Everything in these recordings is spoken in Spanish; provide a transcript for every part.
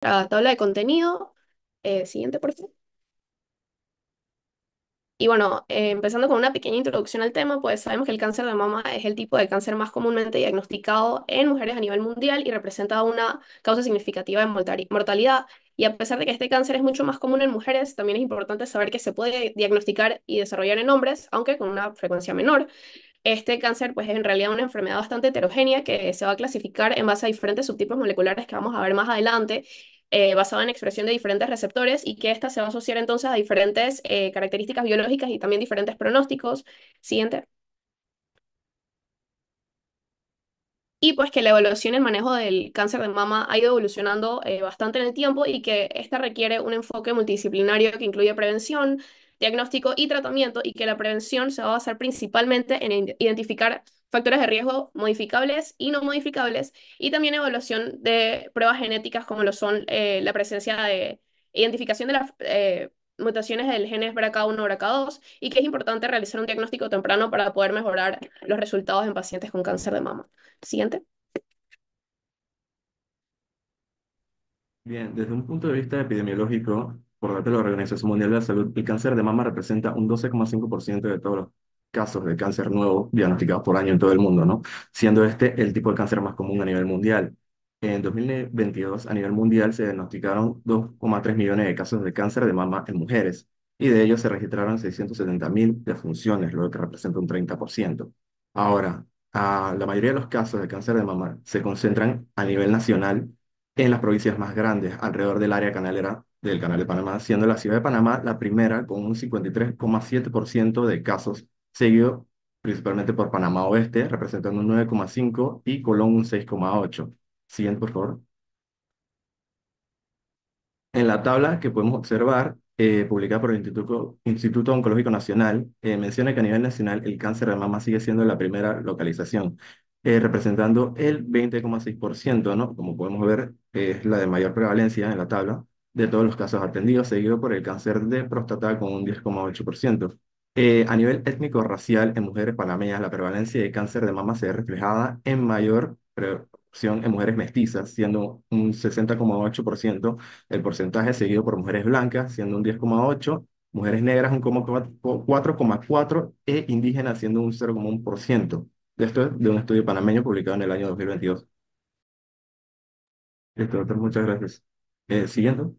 La tabla de contenido. Siguiente, por favor. Y bueno, empezando con una pequeña introducción al tema, pues sabemos que el cáncer de mama es el tipo de cáncer más comúnmente diagnosticado en mujeres a nivel mundial y representa una causa significativa de mortalidad. Y a pesar de que este cáncer es mucho más común en mujeres, también es importante saber que se puede diagnosticar y desarrollar en hombres, aunque con una frecuencia menor. Este cáncer, pues, es en realidad una enfermedad bastante heterogénea que se va a clasificar en base a diferentes subtipos moleculares que vamos a ver más adelante, basado en expresión de diferentes receptores y que esta se va a asociar entonces a diferentes características biológicas y también diferentes pronósticos. Siguiente. Y pues que la evaluación y el manejo del cáncer de mama ha ido evolucionando bastante en el tiempo y que esta requiere un enfoque multidisciplinario que incluye prevención, diagnóstico y tratamiento y que la prevención se va a basar principalmente en identificar factores de riesgo modificables y no modificables y también evaluación de pruebas genéticas como lo son la presencia de identificación de las mutaciones del genes BRCA1 BRCA2 y que es importante realizar un diagnóstico temprano para poder mejorar los resultados en pacientes con cáncer de mama. Siguiente. Bien, desde un punto de vista epidemiológico, por datos de la Organización Mundial de la Salud, el cáncer de mama representa un 12,5% de todos los casos de cáncer nuevo diagnosticados por año en todo el mundo, ¿no? Siendo este el tipo de cáncer más común a nivel mundial. En 2022, a nivel mundial, se diagnosticaron 2,3 millones de casos de cáncer de mama en mujeres, y de ellos se registraron 670.000 defunciones, lo que representa un 30%. Ahora, la mayoría de los casos de cáncer de mama se concentran a nivel nacional en las provincias más grandes, alrededor del área canalera del Canal de Panamá, siendo la ciudad de Panamá la primera con un 53,7% de casos, seguido principalmente por Panamá Oeste, representando un 9,5% y Colón un 6,8%. Siguiente, por favor. En la tabla que podemos observar, publicada por el Instituto Oncológico Nacional, menciona que a nivel nacional el cáncer de mama sigue siendo la primera localización, representando el 20,6%, ¿no? Como podemos ver, es la de mayor prevalencia en la tabla de todos los casos atendidos, seguido por el cáncer de próstata con un 10,8%. A nivel étnico-racial, en mujeres panameñas, la prevalencia de cáncer de mama se ve reflejada en mayor proporción en mujeres mestizas, siendo un 60,8% el porcentaje, seguido por mujeres blancas, siendo un 10,8%, mujeres negras un 4,4% e indígenas, siendo un 0,1%. De esto es de un estudio panameño publicado en el año 2022. Listo, doctor, muchas gracias. Siguiendo.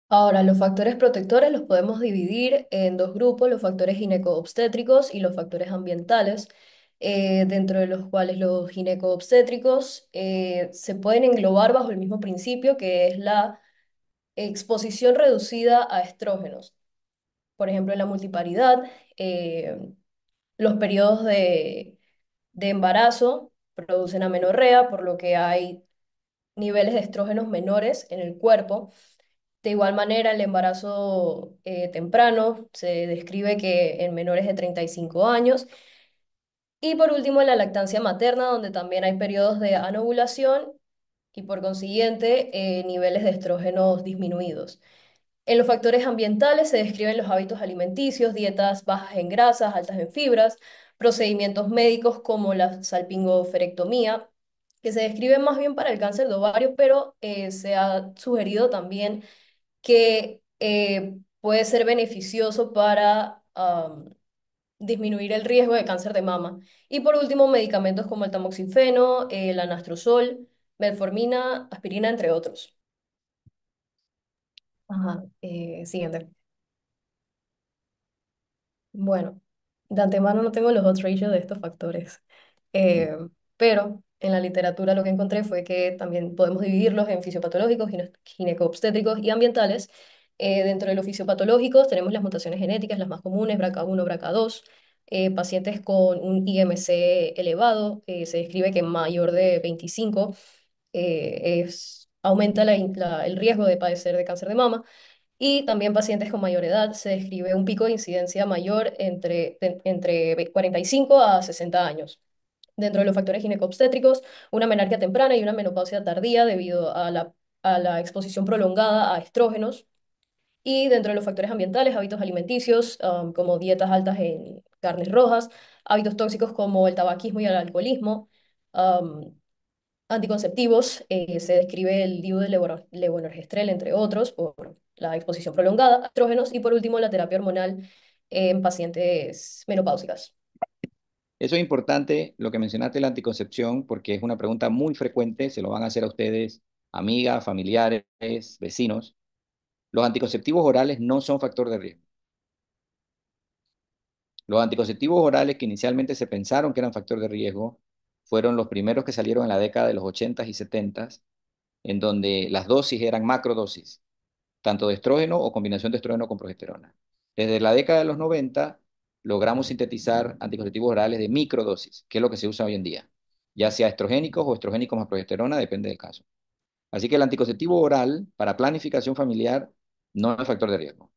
Ahora, los factores protectores los podemos dividir en dos grupos, los factores gineco-obstétricos y los factores ambientales, dentro de los cuales los gineco-obstétricos se pueden englobar bajo el mismo principio que es la exposición reducida a estrógenos. Por ejemplo, en la multiparidad, eh, los periodos de embarazo producen amenorrea, por lo que hay niveles de estrógenos menores en el cuerpo. De igual manera, el embarazo temprano se describe que en menores de 35 años. Y por último, en la lactancia materna, donde también hay periodos de anovulación y por consiguiente niveles de estrógenos disminuidos. En los factores ambientales se describen los hábitos alimenticios, dietas bajas en grasas, altas en fibras, procedimientos médicos como la salpingoferectomía, que se describen más bien para el cáncer de ovario, pero se ha sugerido también que puede ser beneficioso para disminuir el riesgo de cáncer de mama. Y por último, medicamentos como el tamoxifeno, el anastrozol, metformina, aspirina, entre otros. Ajá, siguiente. Bueno, de antemano no tengo los odds ratio de estos factores, eh, pero en la literatura lo que encontré fue que también podemos dividirlos en fisiopatológicos, gineco-obstétricos y ambientales. Dentro de los fisiopatológicos tenemos las mutaciones genéticas, las más comunes, BRCA1, BRCA2, pacientes con un IMC elevado, se describe que mayor de 25 aumenta el riesgo de padecer de cáncer de mama. Y también pacientes con mayor edad, se describe un pico de incidencia mayor entre 45 a 60 años. Dentro de los factores ginecobstétricos, una menarquia temprana y una menopausia tardía debido a la exposición prolongada a estrógenos. Y dentro de los factores ambientales, hábitos alimenticios, como dietas altas en carnes rojas, hábitos tóxicos como el tabaquismo y el alcoholismo, anticonceptivos. Se describe el DIU de levonorgestrel, entre otros, por la exposición prolongada a estrógenos. Y por último, la terapia hormonal en pacientes menopáusicas. Eso es importante, lo que mencionaste, la anticoncepción, porque es una pregunta muy frecuente, se lo van a hacer a ustedes, amigas, familiares, vecinos. Los anticonceptivos orales no son factor de riesgo. Los anticonceptivos orales que inicialmente se pensaron que eran factor de riesgo fueron los primeros que salieron en la década de los 80 y 70, en donde las dosis eran macrodosis, tanto de estrógeno o combinación de estrógeno con progesterona. Desde la década de los 90 logramos sintetizar anticonceptivos orales de microdosis, que es lo que se usa hoy en día, ya sea estrogénicos o estrogénicos más progesterona, depende del caso. Así que el anticonceptivo oral para planificación familiar no es factor de riesgo.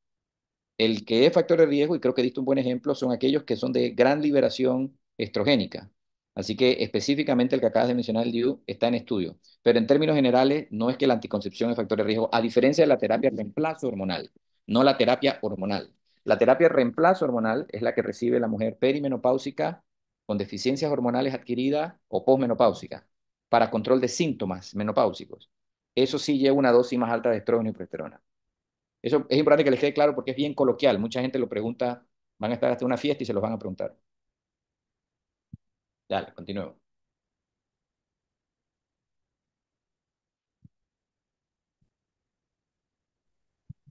El que es factor de riesgo, y creo que diste un buen ejemplo, son aquellos que son de gran liberación estrogénica. Así que específicamente el que acabas de mencionar, el DIU, está en estudio. Pero en términos generales, no es que la anticoncepción es factor de riesgo, a diferencia de la terapia reemplazo hormonal, no la terapia hormonal. La terapia reemplazo hormonal es la que recibe la mujer perimenopáusica con deficiencias hormonales adquiridas o posmenopáusica para control de síntomas menopáusicos. Eso sí lleva una dosis más alta de estrógeno y progesterona. Eso es importante que les quede claro porque es bien coloquial. Mucha gente lo pregunta, van a estar hasta una fiesta y se los van a preguntar. Dale, continuemos.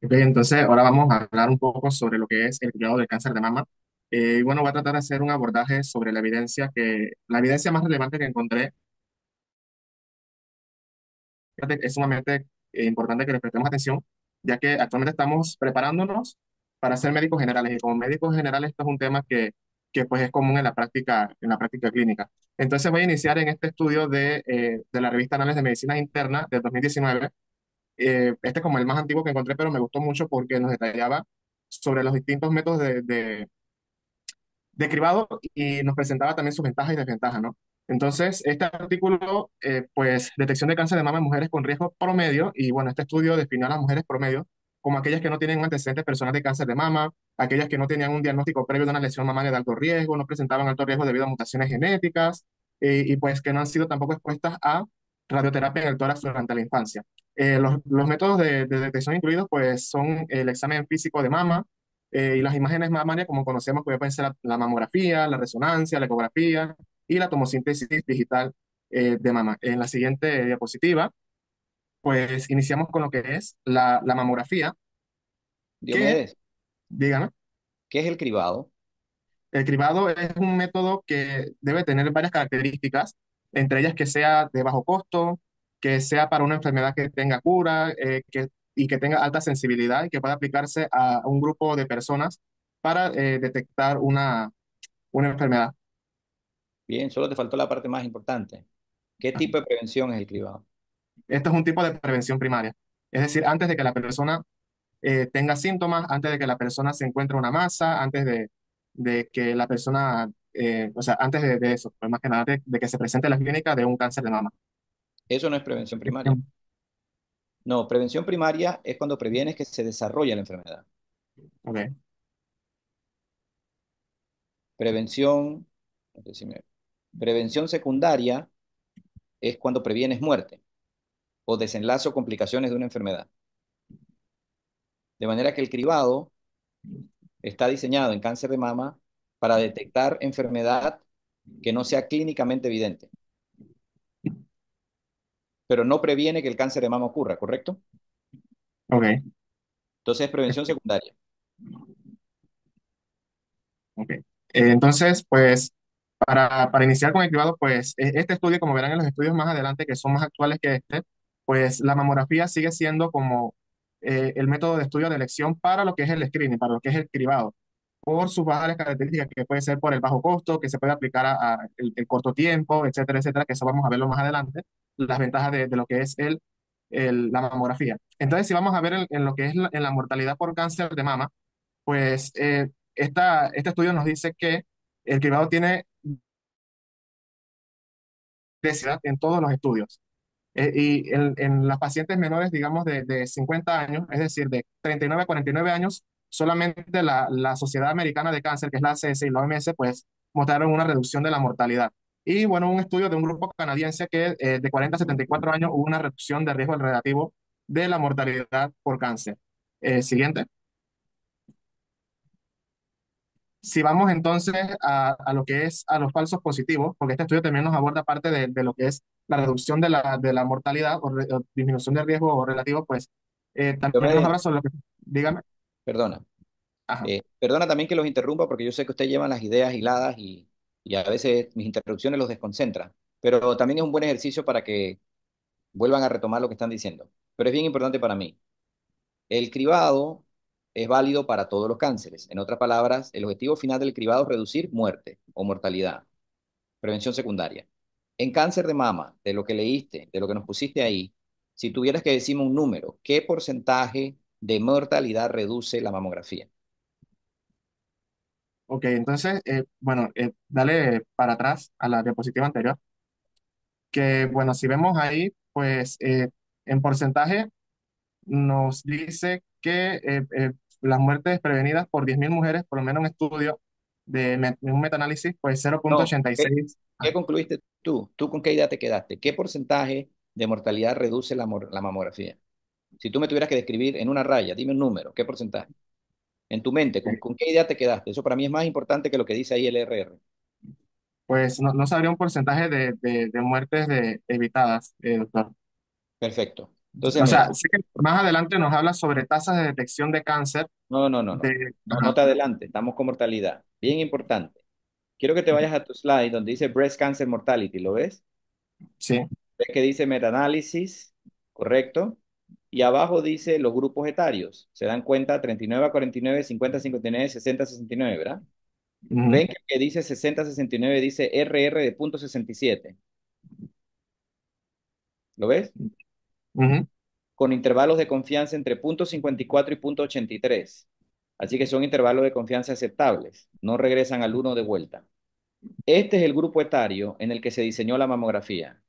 Ok, entonces ahora vamos a hablar un poco sobre lo que es el cuidado del cáncer de mama. Y bueno, voy a tratar de hacer un abordaje sobre la evidencia más relevante que encontré. Fíjate, es sumamente importante que le prestemos atención, ya que actualmente estamos preparándonos para ser médicos generales. Y como médicos generales, esto es un tema que pues es común en la práctica clínica. Entonces voy a iniciar en este estudio de la revista Análisis de Medicina Interna del 2019. Este es como el más antiguo que encontré, pero me gustó mucho porque nos detallaba sobre los distintos métodos de cribado y nos presentaba también sus ventajas y desventajas, ¿no? Entonces, este artículo, pues, detección de cáncer de mama en mujeres con riesgo promedio, y bueno, este estudio definió a las mujeres promedio como aquellas que no tienen un antecedente personal de cáncer de mama, aquellas que no tenían un diagnóstico previo de una lesión mamaria de alto riesgo, no presentaban alto riesgo debido a mutaciones genéticas, y pues que no han sido tampoco expuestas a radioterapia en el tórax durante la infancia. Los métodos de detección incluidos, pues, son el examen físico de mama, y las imágenes mamarias, como conocemos, pues pueden ser la mamografía, la resonancia, la ecografía y la tomosíntesis digital de mama. En la siguiente diapositiva, pues iniciamos con lo que es la mamografía, que, Diomedes, dígame, ¿qué es el cribado? el cribado es un método que debe tener varias características, entre ellas que sea de bajo costo, que sea para una enfermedad que tenga cura, y que tenga alta sensibilidad y que pueda aplicarse a un grupo de personas para detectar una enfermedad. Bien, solo te faltó la parte más importante. ¿Qué tipo de prevención es el cribado? Esto es un tipo de prevención primaria. Es decir, antes de que la persona tenga síntomas, antes de que la persona se encuentre una masa, antes de que la persona, o sea, antes de eso, pues más que nada de que se presente la clínica de un cáncer de mama. Eso no es prevención primaria. No, prevención primaria es cuando previenes que se desarrolle la enfermedad. Ok, Prevención, no sé si prevención secundaria es cuando previenes muerte o desenlace o complicaciones de una enfermedad. De manera que el cribado está diseñado en cáncer de mama para detectar enfermedad que no sea clínicamente evidente, pero no previene que el cáncer de mama ocurra, ¿correcto? ok, Entonces es prevención secundaria. ok. Entonces, pues, para iniciar con el cribado, pues, este estudio, como verán en los estudios más adelante, que son más actuales que este, pues la mamografía sigue siendo como el método de estudio de elección para lo que es el screening, para lo que es el cribado, por sus bajas características, que puede ser por el bajo costo, que se puede aplicar a el corto tiempo, etcétera, etcétera, que eso vamos a verlo más adelante, las ventajas de lo que es la mamografía. Entonces, si vamos a ver en lo que es en la mortalidad por cáncer de mama, pues este estudio nos dice que el cribado tiene densidad en todos los estudios. Y en las pacientes menores, digamos, de 50 años, es decir, de 39 a 49 años, solamente la Sociedad Americana de Cáncer, que es la ACS y la OMS, pues mostraron una reducción de la mortalidad. Y bueno, un estudio de un grupo canadiense que de 40 a 74 años hubo una reducción de riesgo relativo de la mortalidad por cáncer. Siguiente. Si vamos entonces a lo que es a los falsos positivos, porque este estudio también nos aborda parte de lo que es la reducción de la mortalidad o disminución de riesgo relativo, pues Yo también nos me, habla sobre lo que, dígame, perdona. ajá, Perdona también que los interrumpa porque yo sé que usted lleva las ideas hiladas y a veces mis interrupciones los desconcentran, pero también es un buen ejercicio para que vuelvan a retomar lo que están diciendo. Pero es bien importante para mí. El cribado es válido para todos los cánceres. En otras palabras, el objetivo final del cribado es reducir muerte o mortalidad, prevención secundaria. En cáncer de mama, de lo que leíste, de lo que nos pusiste ahí, si tuvieras que decirme un número, ¿qué porcentaje de mortalidad reduce la mamografía? ok, entonces, bueno, dale para atrás a la diapositiva anterior, que bueno, si vemos ahí, pues en porcentaje nos dice que las muertes prevenidas por 10.000 mujeres, por lo menos un estudio de un metaanálisis, pues No, 0,86. ¿qué concluiste tú? ¿Tú con qué idea te quedaste? ¿Qué porcentaje de mortalidad reduce la mamografía? Si tú me tuvieras que describir en una raya, dime un número, ¿qué porcentaje? En tu mente, ¿con qué idea te quedaste? Eso para mí es más importante que lo que dice ahí el RR. Pues no, no sabría un porcentaje de muertes evitadas, doctor. Perfecto. Entonces, O mira, sea, sé que más adelante nos habla sobre tasas de detección de cáncer. no, no, no, no. No, no Ajá, te adelantes, estamos con mortalidad. Bien importante. Quiero que te vayas a tu slide donde dice Breast Cancer Mortality, ¿lo ves? sí. Ves que dice metaanálisis, ¿correcto? Y abajo dice los grupos etarios. Se dan cuenta 39 a 49, 50 a 59, 60 a 69, ¿verdad? Ujú, Ven que dice 60 a 69, dice RR de punto 67. ¿Lo ves? ujú, Con intervalos de confianza entre punto 54 y punto 83. Así que son intervalos de confianza aceptables. No regresan al uno de vuelta. Este es el grupo etario en el que se diseñó la mamografía.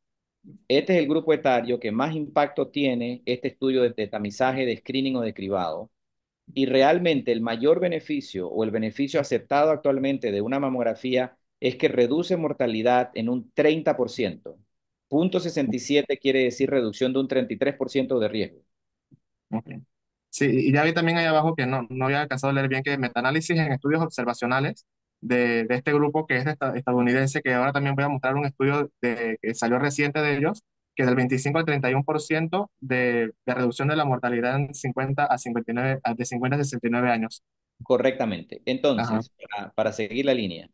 Este es el grupo etario que más impacto tiene este estudio de tamizaje, de screening o de cribado. Y realmente el mayor beneficio o el beneficio aceptado actualmente de una mamografía es que reduce mortalidad en un 30%. Punto 67 quiere decir reducción de un 33% de riesgo. ok. Sí, y ya vi también ahí abajo que no, no había alcanzado a leer bien que metaanálisis en estudios observacionales de este grupo que es estadounidense, que ahora también voy a mostrar un estudio que salió reciente de ellos, que del 25 al 31% de reducción de la mortalidad en 50 a 59, de 50 a 69 años. Correctamente. Ajá. Entonces, para seguir la línea,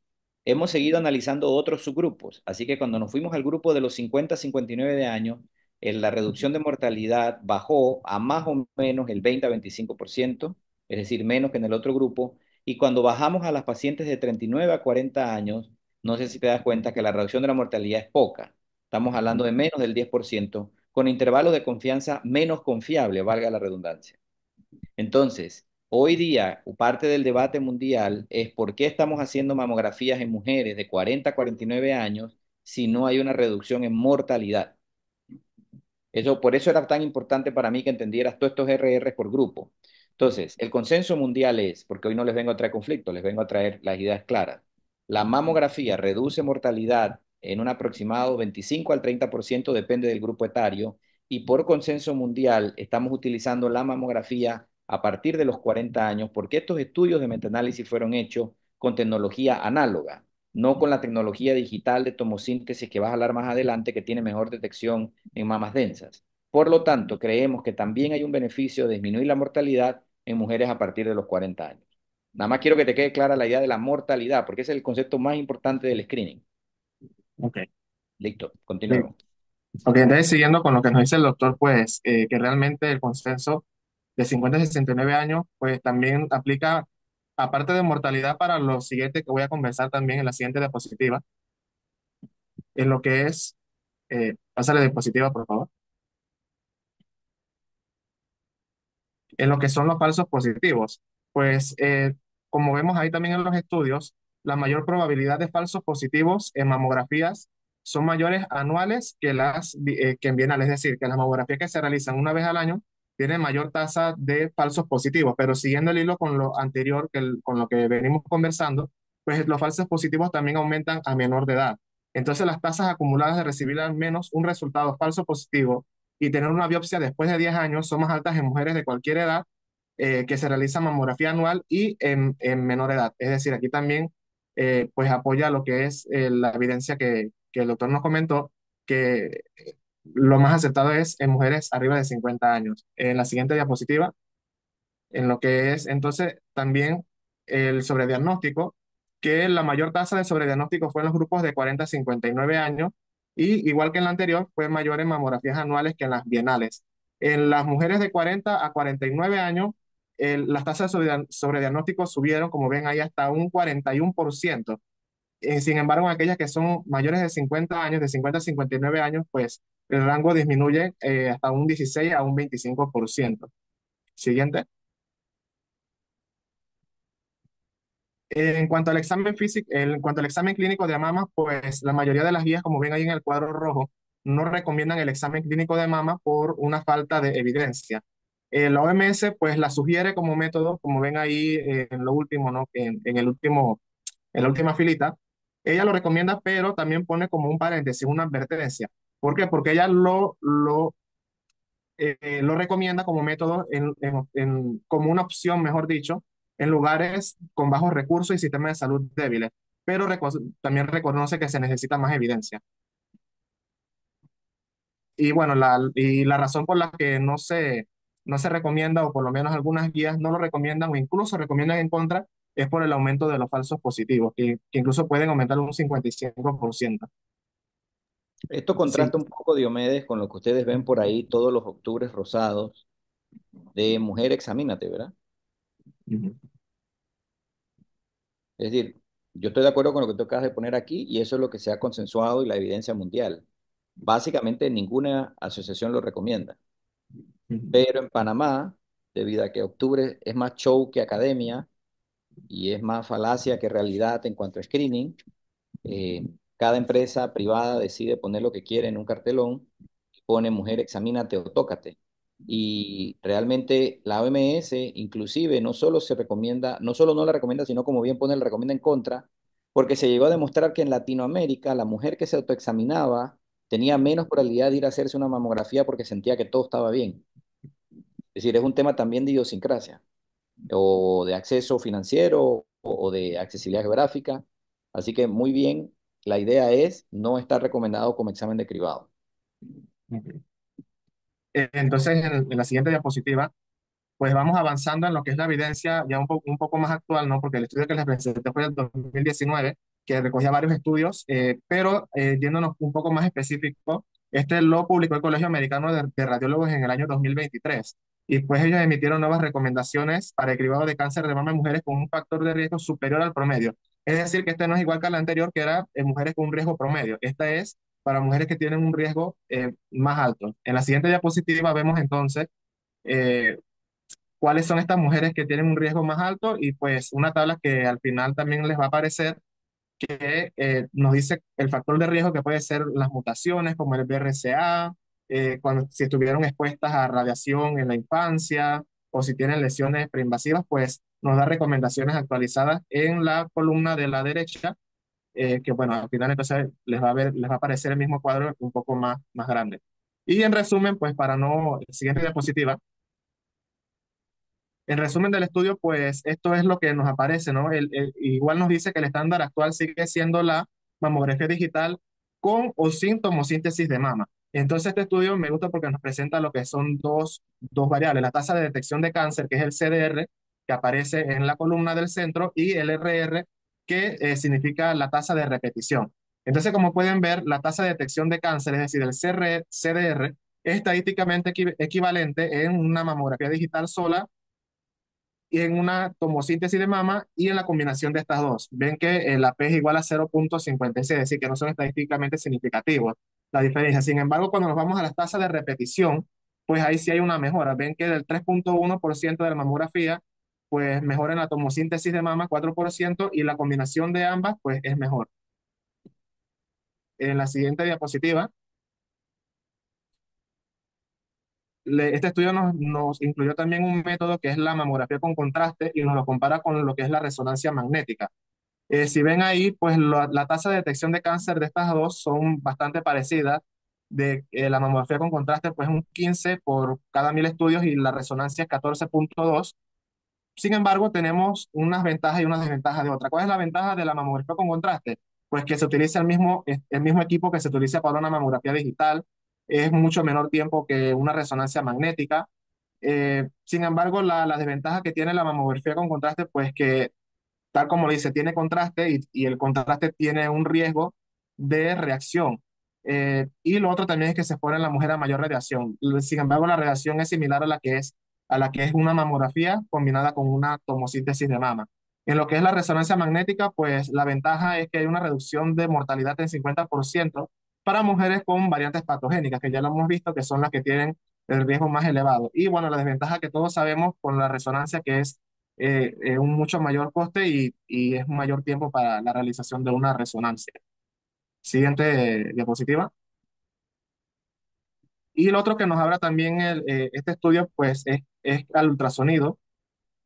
hemos seguido analizando otros subgrupos. Así que cuando nos fuimos al grupo de los 50 a 59 de años, la reducción de mortalidad bajó a más o menos el 20 a 25%, es decir, menos que en el otro grupo. Y cuando bajamos a las pacientes de 39 a 40 años, no sé si te das cuenta que la reducción de la mortalidad es poca. Estamos hablando de menos del 10%, con intervalos de confianza menos confiable, valga la redundancia. Entonces, hoy día, parte del debate mundial es por qué estamos haciendo mamografías en mujeres de 40 a 49 años si no hay una reducción en mortalidad. Eso, por eso era tan importante para mí que entendieras todos estos RR por grupo. Entonces, el consenso mundial es, porque hoy no les vengo a traer conflicto, les vengo a traer las ideas claras. La mamografía reduce mortalidad en un aproximado 25 al 30%, depende del grupo etario, y por consenso mundial estamos utilizando la mamografía a partir de los 40 años, porque estos estudios de metaanálisis fueron hechos con tecnología análoga, no con la tecnología digital de tomosíntesis que vas a hablar más adelante, que tiene mejor detección en mamas densas. Por lo tanto, creemos que también hay un beneficio de disminuir la mortalidad en mujeres a partir de los 40 años. Nada más quiero que te quede clara la idea de la mortalidad, porque ese es el concepto más importante del screening. Ok. Listo, Sí. continuemos. Ok, entonces siguiendo con lo que nos dice el doctor, pues que realmente el consenso de 50 a 69 años, pues también aplica, aparte de mortalidad, para lo siguiente que voy a conversar también en la siguiente diapositiva, en lo que es, pásale diapositiva, por favor, en lo que son los falsos positivos. Pues como vemos ahí también en los estudios, la mayor probabilidad de falsos positivos en mamografías son mayores anuales que en bienales, es decir, que las mamografías que se realizan una vez al año tienen mayor tasa de falsos positivos, pero siguiendo el hilo con lo anterior, con lo que venimos conversando, pues los falsos positivos también aumentan a menor de edad. Entonces las tasas acumuladas de recibir al menos un resultado falso positivo y tener una biopsia después de 10 años son más altas en mujeres de cualquier edad que se realiza mamografía anual y en menor edad. Es decir, aquí también pues apoya lo que es la evidencia que el doctor nos comentó, que lo más aceptado es en mujeres arriba de 50 años. En la siguiente diapositiva, en lo que es entonces también el sobrediagnóstico, que la mayor tasa de sobrediagnóstico fue en los grupos de 40 a 59 años y igual que en la anterior fue mayor en mamografías anuales que en las bienales. En las mujeres de 40 a 49 años, las tasas de sobrediagnóstico subieron, como ven ahí, hasta un 41%. Sin embargo, en aquellas que son mayores de 50 años, de 50 a 59 años, pues el rango disminuye hasta un 16 a un 25%. Siguiente. En cuanto al examen físico, en cuanto al examen clínico de mama, pues la mayoría de las guías, como ven ahí en el cuadro rojo, no recomiendan el examen clínico de mama por una falta de evidencia. La OMS, pues la sugiere como método, como ven ahí en lo último, ¿no? En el último, en la última filita. Ella lo recomienda, pero también pone como un paréntesis, una advertencia. ¿Por qué? Porque ella lo recomienda como método, como una opción, mejor dicho, en lugares con bajos recursos y sistemas de salud débiles, pero también reconoce que se necesita más evidencia. Y bueno, la razón por la que no se recomienda, o por lo menos algunas guías no lo recomiendan, o incluso recomiendan en contra, es por el aumento de los falsos positivos, que incluso pueden aumentar un 55%. Esto Sí. contrasta un poco, Diomedes, con lo que ustedes ven por ahí todos los octubres rosados de Mujer Examínate, ¿verdad? Ujú. Es decir, yo estoy de acuerdo con lo que tú acabas de poner aquí y eso es lo que se ha consensuado y la evidencia mundial. Básicamente ninguna asociación lo recomienda. Ujú. Pero en Panamá, debido a que octubre es más show que academia y es más falacia que realidad en cuanto a screening, eh, cada empresa privada decide poner lo que quiere en un cartelón, pone mujer, examínate o tócate. Y realmente la OMS inclusive no solo se recomienda, no solo no la recomienda, sino como bien pone, la recomienda en contra, porque se llegó a demostrar que en Latinoamérica la mujer que se autoexaminaba tenía menos probabilidad de ir a hacerse una mamografía porque sentía que todo estaba bien. Es decir, es un tema también de idiosincrasia o de acceso financiero o de accesibilidad geográfica. Así que muy bien, la idea es no estar recomendado como examen de cribado. Ujú. Entonces, en la siguiente diapositiva, pues vamos avanzando en lo que es la evidencia ya un poco más actual, ¿no? Porque el estudio que les presenté fue del 2019, que recogía varios estudios, pero yéndonos un poco más específico, este lo publicó el Colegio Americano de Radiólogos en el año 2023. Y pues ellos emitieron nuevas recomendaciones para el cribado de cáncer de mama en mujeres con un factor de riesgo superior al promedio. Es decir, que este no es igual que la anterior, que era en mujeres con un riesgo promedio. Esta es para mujeres que tienen un riesgo más alto. En la siguiente diapositiva vemos entonces eh, cuáles son estas mujeres que tienen un riesgo más alto y pues una tabla que al final también les va a aparecer que nos dice el factor de riesgo que puede ser las mutaciones como el BRCA, si estuvieron expuestas a radiación en la infancia o si tienen lesiones preinvasivas, pues nos da recomendaciones actualizadas en la columna de la derecha, que bueno, al final entonces les va a aparecer el mismo cuadro un poco más grande. Y en resumen, pues para no, siguiente diapositiva. En resumen del estudio, pues esto es lo que nos aparece, ¿no? Igual nos dice que el estándar actual sigue siendo la mamografía digital con o sin tomosíntesis de mama. Entonces este estudio me gusta porque nos presenta lo que son dos variables, la tasa de detección de cáncer, que es el CDR, que aparece en la columna del centro, y el RR, que significa la tasa de repetición. Entonces, como pueden ver, la tasa de detección de cáncer, es decir, el CDR, es estadísticamente equivalente en una mamografía digital sola y en una tomosíntesis de mama y en la combinación de estas dos. Ven que la P es igual a 0,56, es decir, que no son estadísticamente significativos la diferencia. Sin embargo, cuando nos vamos a las tasas de repetición, pues ahí sí hay una mejora. Ven que del 3,1% de la mamografía, pues mejora en la tomosíntesis de mama 4% y la combinación de ambas, pues es mejor. En la siguiente diapositiva, este estudio nos incluyó también un método que es la mamografía con contraste y nos lo compara con lo que es la resonancia magnética. Si ven ahí, pues la tasa de detección de cáncer de estas dos son bastante parecidas. De la mamografía con contraste, pues un 15 por cada 1000 estudios y la resonancia es 14,2. Sin embargo, tenemos unas ventajas y unas desventajas de otra. ¿Cuál es la ventaja de la mamografía con contraste? Pues que se utiliza el mismo equipo que se utiliza para una mamografía digital, es mucho menor tiempo que una resonancia magnética. Sin embargo, la desventaja que tiene la mamografía con contraste, pues que tal como le dice, tiene contraste y el contraste tiene un riesgo de reacción. Y lo otro también es que se expone a la mujer a mayor radiación. Sin embargo, la radiación es similar a la que es una mamografía combinada con una tomosíntesis de mama. En lo que es la resonancia magnética, pues la ventaja es que hay una reducción de mortalidad en 50% para mujeres con variantes patogénicas, que ya lo hemos visto, que son las que tienen el riesgo más elevado. Y bueno, la desventaja que todos sabemos con la resonancia, que es un mucho mayor coste y es un mayor tiempo para la realización de una resonancia. Siguiente diapositiva. Y lo otro que nos habla también este estudio, pues es al ultrasonido,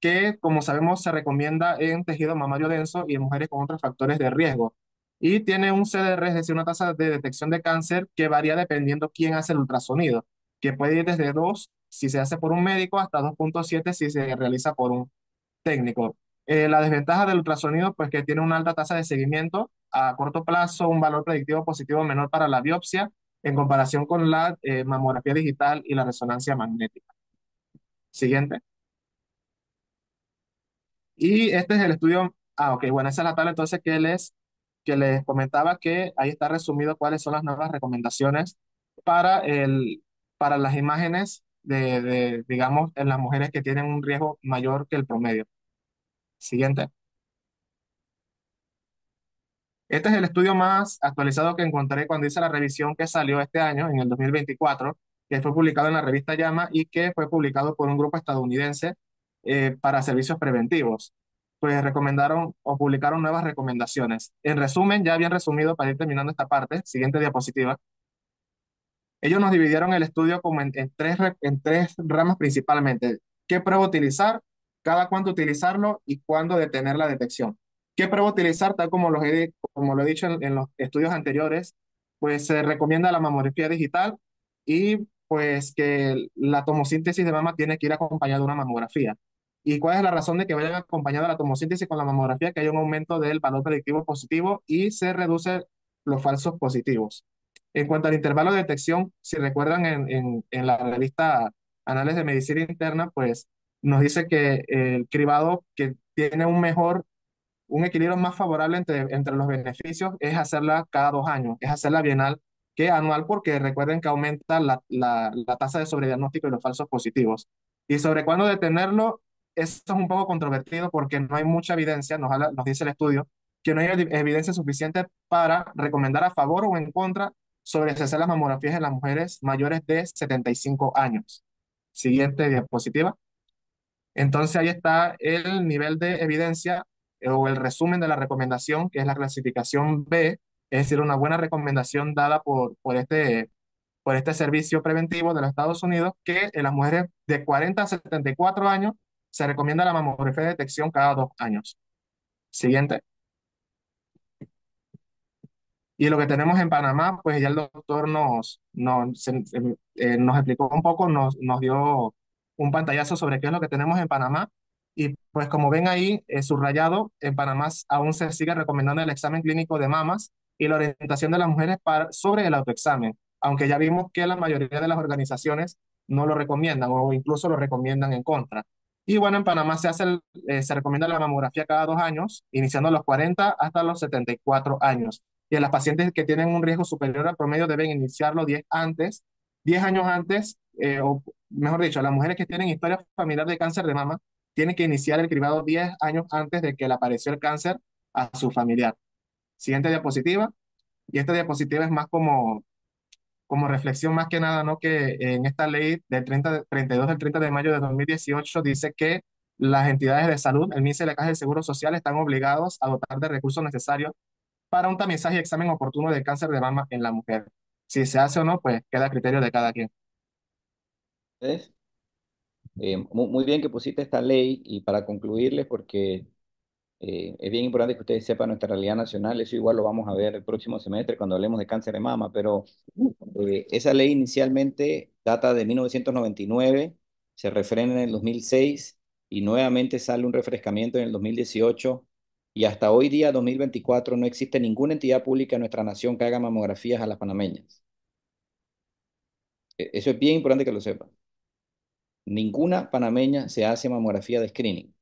que como sabemos se recomienda en tejido mamario denso y en mujeres con otros factores de riesgo. Y tiene un CDR, es decir, una tasa de detección de cáncer que varía dependiendo quién hace el ultrasonido, que puede ir desde 2 si se hace por un médico hasta 2,7 si se realiza por un técnico. La desventaja del ultrasonido, pues que tiene una alta tasa de seguimiento a corto plazo, un valor predictivo positivo menor para la biopsia en comparación con la mamografía digital y la resonancia magnética. Siguiente. Y este es el estudio. Ok, bueno, esa es la tabla entonces que les comentaba que ahí está resumido cuáles son las nuevas recomendaciones para, para las imágenes digamos, en las mujeres que tienen un riesgo mayor que el promedio. Siguiente. Este es el estudio más actualizado que encontré cuando hice la revisión que salió este año, en el 2024, que fue publicado en la revista JAMA y que fue publicado por un grupo estadounidense para servicios preventivos. Pues recomendaron o publicaron nuevas recomendaciones. En resumen, ya bien resumido para ir terminando esta parte, siguiente diapositiva. Ellos nos dividieron el estudio como en tres ramas principalmente. ¿Qué prueba utilizar? Cada cuánto utilizarlo y cuándo detener la detección. ¿Qué prueba utilizar? Tal como lo he dicho en los estudios anteriores, pues se recomienda la mamografía digital y pues que la tomosíntesis de mama tiene que ir acompañada de una mamografía. ¿Y cuál es la razón de que vayan acompañada la tomosíntesis con la mamografía? Que hay un aumento del valor predictivo positivo y se reduce los falsos positivos. En cuanto al intervalo de detección, si recuerdan en la revista Anales de Medicina Interna, pues nos dice que el cribado que tiene un equilibrio más favorable entre los beneficios es hacerla cada 2 años, es hacerla bienal que anual, porque recuerden que aumenta la tasa de sobrediagnóstico y los falsos positivos. Y sobre cuándo detenerlo, eso es un poco controvertido porque no hay mucha evidencia, nos dice el estudio, que no hay evidencia suficiente para recomendar a favor o en contra sobre si hacer las mamografías en las mujeres mayores de 75 años. Siguiente diapositiva. Entonces ahí está el nivel de evidencia o el resumen de la recomendación, que es la clasificación B, es decir, una buena recomendación dada por este servicio preventivo de los Estados Unidos, que en las mujeres de 40 a 74 años se recomienda la mamografía de detección cada 2 años. Siguiente. Y lo que tenemos en Panamá, pues ya el doctor nos explicó un poco, nos dio un pantallazo sobre qué es lo que tenemos en Panamá. Y pues como ven ahí, subrayado, en Panamá aún se sigue recomendando el examen clínico de mamas y la orientación de las mujeres sobre el autoexamen, aunque ya vimos que la mayoría de las organizaciones no lo recomiendan o incluso lo recomiendan en contra. Y bueno, en Panamá se recomienda la mamografía cada 2 años, iniciando a los 40 hasta los 74 años. Y en las pacientes que tienen un riesgo superior al promedio deben iniciarlo 10 años antes, o mejor dicho, las mujeres que tienen historia familiar de cáncer de mama tienen que iniciar el cribado 10 años antes de que le apareció el cáncer a su familiar. Siguiente diapositiva. Y esta diapositiva es más como reflexión más que nada, ¿no? Que en esta ley del 32 del 30 de mayo de 2018 dice que las entidades de salud, el MINSA y la Caja de Seguro Social están obligados a dotar de recursos necesarios para un tamizaje y examen oportuno del cáncer de mama en la mujer. Si se hace o no, pues queda a criterio de cada quien. ¿Ves? Muy bien que pusiste esta ley y para concluirles, porque Es bien importante que ustedes sepan nuestra realidad nacional, eso igual lo vamos a ver el próximo semestre cuando hablemos de cáncer de mama, pero esa ley inicialmente data de 1999, se refrena en el 2006 y nuevamente sale un refrescamiento en el 2018 y hasta hoy día, 2024, no existe ninguna entidad pública en nuestra nación que haga mamografías a las panameñas. Eso es bien importante que lo sepan. Ninguna panameña se hace mamografía de screening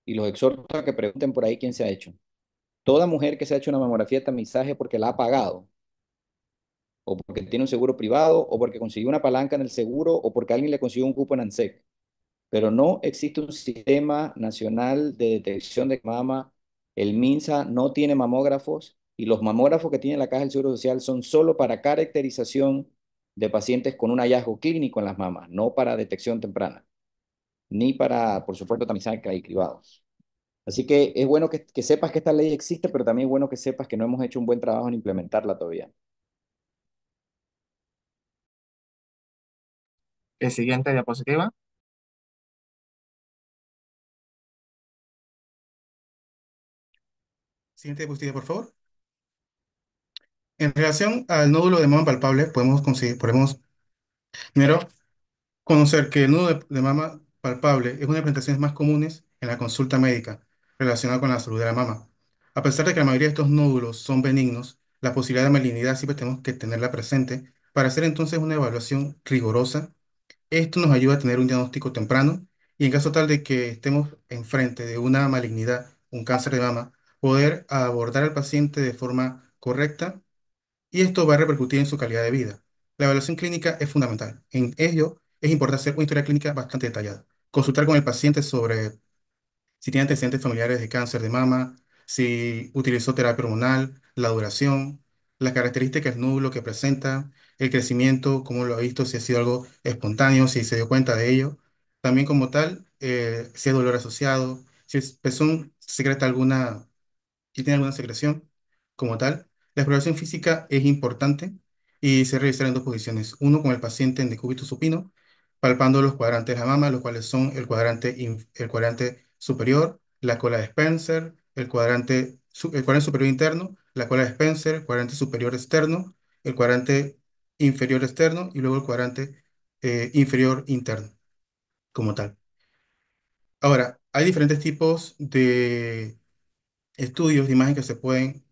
y los exhorto a que pregunten por ahí quién se ha hecho. Toda mujer que se ha hecho una mamografía de tamizaje porque la ha pagado, o porque tiene un seguro privado, o porque consiguió una palanca en el seguro, o porque alguien le consiguió un cupo en ANSEC. Pero no existe un sistema nacional de detección de mama. El MINSA no tiene mamógrafos y los mamógrafos que tiene la Caja del Seguro Social son solo para caracterización de pacientes con un hallazgo clínico en las mamas, no para detección temprana, ni para, por supuesto, tamizaje y cribados. Así que es bueno que sepas que esta ley existe, pero también es bueno que sepas que no hemos hecho un buen trabajo en implementarla todavía. Siguiente diapositiva. Siguiente diapositiva, por favor. En relación al nódulo de mama palpable, podemos primero conocer que el nódulo de mama palpable es una de las presentaciones más comunes en la consulta médica relacionada con la salud de la mama. A pesar de que la mayoría de estos nódulos son benignos, la posibilidad de malignidad siempre tenemos que tenerla presente para hacer entonces una evaluación rigurosa. Esto nos ayuda a tener un diagnóstico temprano y en caso tal de que estemos enfrente de una malignidad, un cáncer de mama, poder abordar al paciente de forma correcta y esto va a repercutir en su calidad de vida. La evaluación clínica es fundamental. En ello es importante hacer una historia clínica bastante detallada. Consultar con el paciente sobre si tiene antecedentes familiares de cáncer de mama, si utilizó terapia hormonal, la duración, las características del nódulo que presenta, el crecimiento, cómo lo ha visto, si ha sido algo espontáneo, si se dio cuenta de ello. También como tal, si hay dolor asociado, si es pezón secreta alguna si tiene alguna secreción como tal. La exploración física es importante y se realizará en dos posiciones. Uno con el paciente en decúbito supino, palpando los cuadrantes de la mama, los cuales son el cuadrante superior, la cola de Spencer, el cuadrante superior interno, la cola de Spencer, el cuadrante superior externo, el cuadrante inferior externo y luego el cuadrante inferior interno como tal. Ahora, hay diferentes tipos de estudios de imagen que se pueden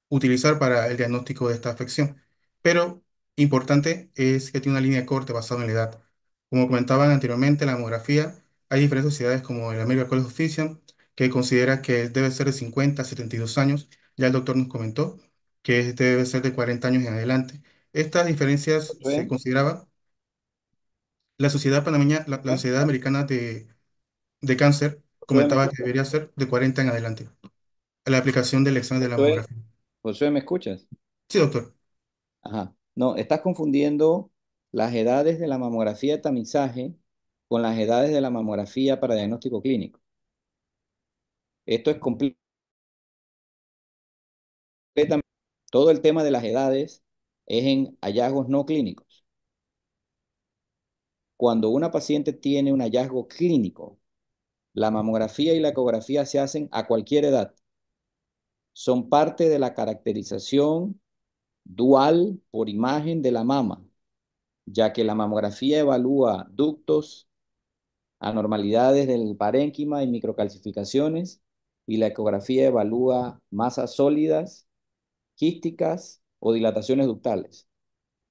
utilizar para el diagnóstico de esta afección. Pero importante es que tiene una línea de corte basada en la edad. Como comentaban anteriormente, la mamografía, hay diferentes sociedades como el American College of Physicians que considera que debe ser de 50 a 72 años. Ya el doctor nos comentó que debe ser de 40 años en adelante. Estas diferencias se Josué, consideraba la Sociedad Panameña, la Sociedad Americana de Cáncer Josué, ¿me comentaba que escuchas? debería ser de 40 en adelante la aplicación del examen de la Josué, mamografía. Josué, ¿me escuchas? Sí, doctor. Ajá. No, estás confundiendo las edades de la mamografía de tamizaje con las edades de la mamografía para diagnóstico clínico. Esto es completamente, todo el tema de las edades es en hallazgos no clínicos. Cuando una paciente tiene un hallazgo clínico, la mamografía y la ecografía se hacen a cualquier edad. Son parte de la caracterización dual por imagen de la mama, ya que la mamografía evalúa ductos, anormalidades del parénquima y microcalcificaciones, y la ecografía evalúa masas sólidas, quísticas o dilataciones ductales.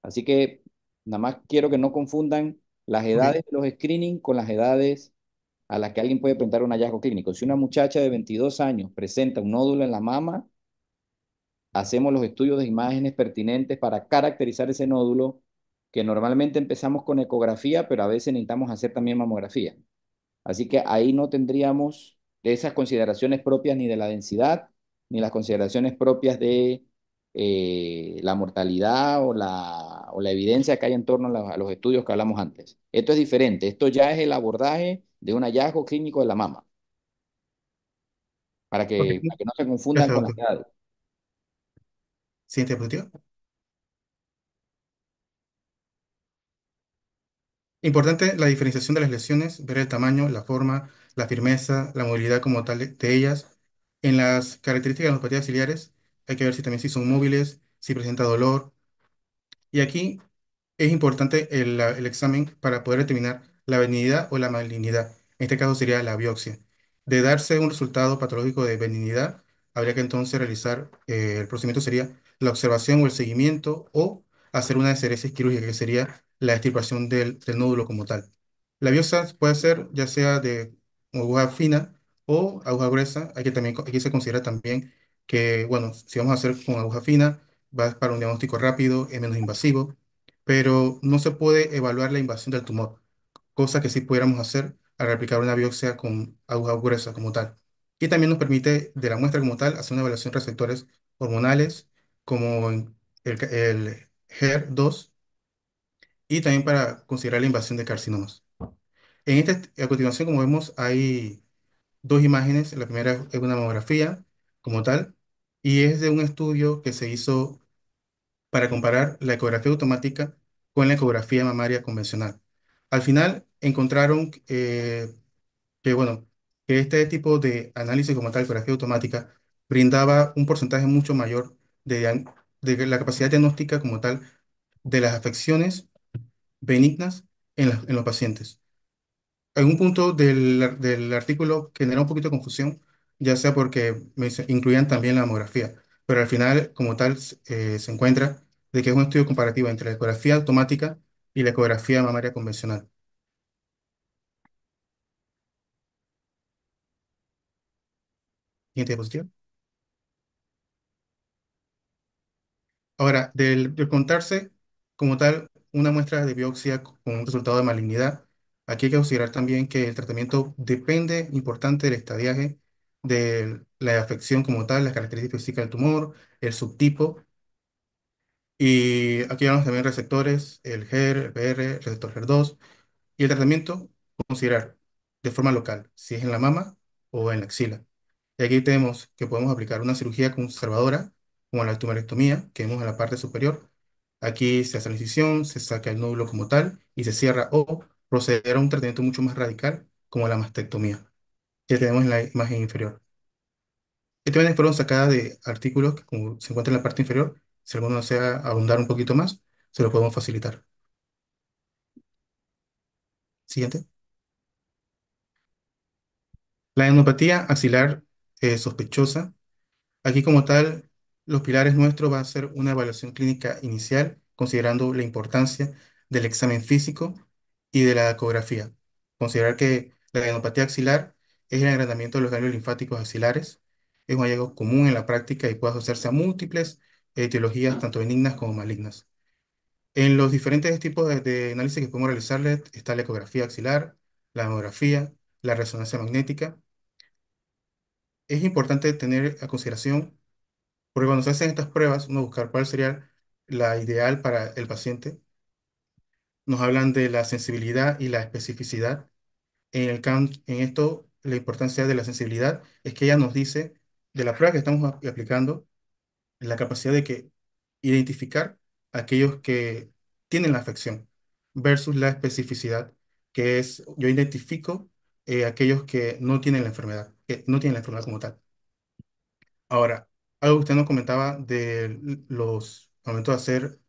Así que nada más quiero que no confundan las Ok. edades de los screening con las edades a las que alguien puede presentar un hallazgo clínico. Si una muchacha de 22 años presenta un nódulo en la mama, hacemos los estudios de imágenes pertinentes para caracterizar ese nódulo, que normalmente empezamos con ecografía, pero a veces necesitamos hacer también mamografía. Así que ahí no tendríamos esas consideraciones propias ni de la densidad, ni las consideraciones propias de la mortalidad o la evidencia que hay en torno a los estudios que hablamos antes. Esto es diferente. Esto ya es el abordaje de un hallazgo clínico de la mama, Ok. para que no se confundan Gracias, con las doctor. edades. Siguiente diapositiva. Importante la diferenciación de las lesiones, ver el tamaño, la forma, la firmeza, la movilidad como tal de ellas. En las características de las neuropatías axilares hay que ver si también si son móviles, si presenta dolor. Y aquí es importante el examen para poder determinar la benignidad o la malignidad. En este caso sería la biopsia. De darse un resultado patológico de benignidad, habría que entonces realizar, el procedimiento sería la observación o el seguimiento o hacer una exeresis quirúrgica, que sería la extirpación del nódulo como tal. La biopsia puede ser ya sea de aguja fina o aguja gruesa. Aquí se considera también que, bueno, si vamos a hacer con aguja fina, va para un diagnóstico rápido, es menos invasivo, pero no se puede evaluar la invasión del tumor, cosa que sí pudiéramos hacer al replicar una biopsia con aguja gruesa como tal. Y también nos permite, de la muestra como tal, hacer una evaluación de receptores hormonales, como el HER2, y también para considerar la invasión de carcinomas. A continuación, como vemos, hay dos imágenes. La primera es una mamografía como tal, y es de un estudio que se hizo para comparar la ecografía automática con la ecografía mamaria convencional. Al final encontraron que, bueno, que este tipo de análisis como tal, ecografía automática, brindaba un porcentaje mucho mayor de la capacidad diagnóstica como tal de las afecciones benignas en los pacientes. En un punto del artículo genera un poquito de confusión, ya sea porque incluían también la mamografía, pero al final, como tal, se encuentra de que es un estudio comparativo entre la ecografía automática y la ecografía mamaria convencional. Siguiente diapositiva. Ahora, del contarse como tal una muestra de biopsia con un resultado de malignidad, aquí hay que considerar también que el tratamiento depende importante del estadiaje de la afección como tal, las características físicas del tumor, el subtipo. Y aquí vemos también receptores, el GER, el PR, receptor HER2. Y el tratamiento, considerar de forma local, si es en la mama o en la axila. Y aquí tenemos que podemos aplicar una cirugía conservadora, como la tumorectomía, que vemos en la parte superior. Aquí se hace la incisión, se saca el nódulo como tal y se cierra, o proceder a un tratamiento mucho más radical, como la mastectomía, que tenemos en la imagen inferior. Estas imágenes fueron sacadas de artículos que, como se encuentran en la parte inferior. Si alguno desea abundar un poquito más, se lo podemos facilitar. Siguiente. La neuropatía axilar sospechosa. Aquí como tal, los pilares nuestros va a ser una evaluación clínica inicial, considerando la importancia del examen físico y de la ecografía. Considerar que la neuropatía axilar es el agrandamiento de los ganglios linfáticos axilares. Es un hallazgo común en la práctica y puede asociarse a múltiples etiologías, tanto benignas como malignas. En los diferentes tipos de análisis que podemos realizarle está la ecografía axilar, la mamografía, la resonancia magnética. Es importante tener a consideración, porque cuando se hacen estas pruebas, uno buscar cuál sería la ideal para el paciente. Nos hablan de la sensibilidad y la especificidad. En esto, la importancia de la sensibilidad es que ella nos dice de la prueba que estamos aplicando, la capacidad de que identificar aquellos que tienen la afección versus la especificidad, que es yo identifico aquellos que no tienen la enfermedad, que no tienen la enfermedad como tal. Ahora, algo que usted nos comentaba de los momentos de hacer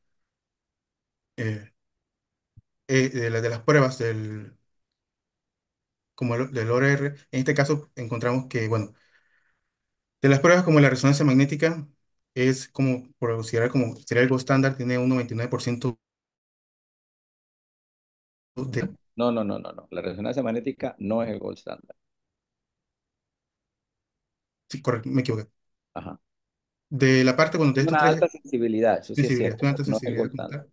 de las pruebas como del ORR. En este caso encontramos que, bueno, de las pruebas como la resonancia magnética es como, por considerar como sería algo estándar, tiene un 99% de... No, no, no, no, no. La resonancia magnética no es el gold standard. Sí, correcto, me equivoqué. Ajá. De la parte, bueno, de Tiene estos una alta tres sensibilidad, eso sí es sensibilidades, cierto, tiene una pero alta no es el sensibilidad gold como standard. tal,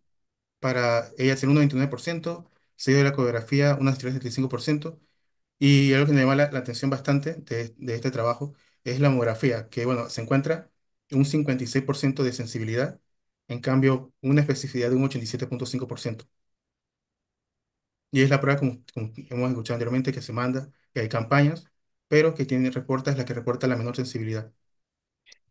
para ella hacer un 99%, seguido de la ecografía un 75%. Y algo que me llama la atención bastante de este trabajo es la mamografía, que bueno, se encuentra un 56% de sensibilidad, en cambio una especificidad de un 87,5%. Y es la prueba, como hemos escuchado anteriormente, que se manda, que hay campañas, pero que tiene reporta, es la que reporta la menor sensibilidad.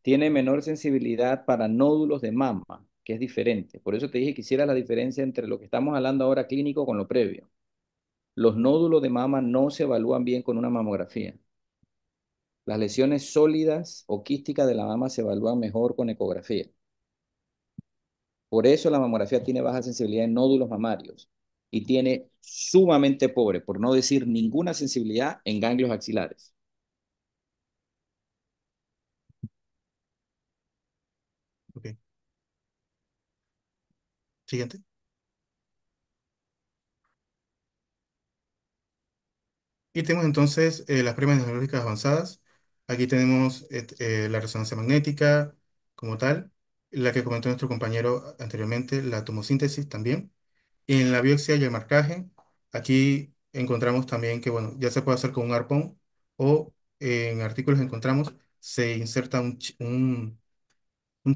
Tiene menor sensibilidad para nódulos de mama, que es diferente. Por eso te dije que hiciera la diferencia entre lo que estamos hablando ahora clínico con lo previo. Los nódulos de mama no se evalúan bien con una mamografía. Las lesiones sólidas o quísticas de la mama se evalúan mejor con ecografía. Por eso la mamografía tiene baja sensibilidad en nódulos mamarios y tiene sumamente pobre, por no decir ninguna sensibilidad en ganglios axilares. Ok. Siguiente. Y tenemos entonces las pruebas neurológicas avanzadas. Aquí tenemos la resonancia magnética como tal, la que comentó nuestro compañero anteriormente, la tomosíntesis también. Y en la biopsia y el marcaje, aquí encontramos también que, bueno, ya se puede hacer con un arpón o en artículos encontramos, se inserta un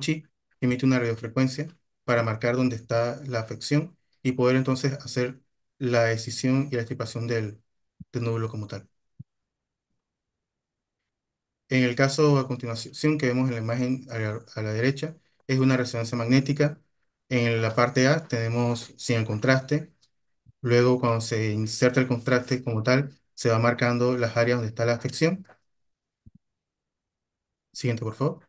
chip, emite una radiofrecuencia para marcar dónde está la afección y poder entonces hacer la decisión y la extirpación del nódulo como tal. En el caso a continuación que vemos en la imagen a la derecha, es una resonancia magnética. En la parte A tenemos sin el contraste. Luego, cuando se inserta el contraste como tal, se va marcando las áreas donde está la afección. Siguiente, por favor.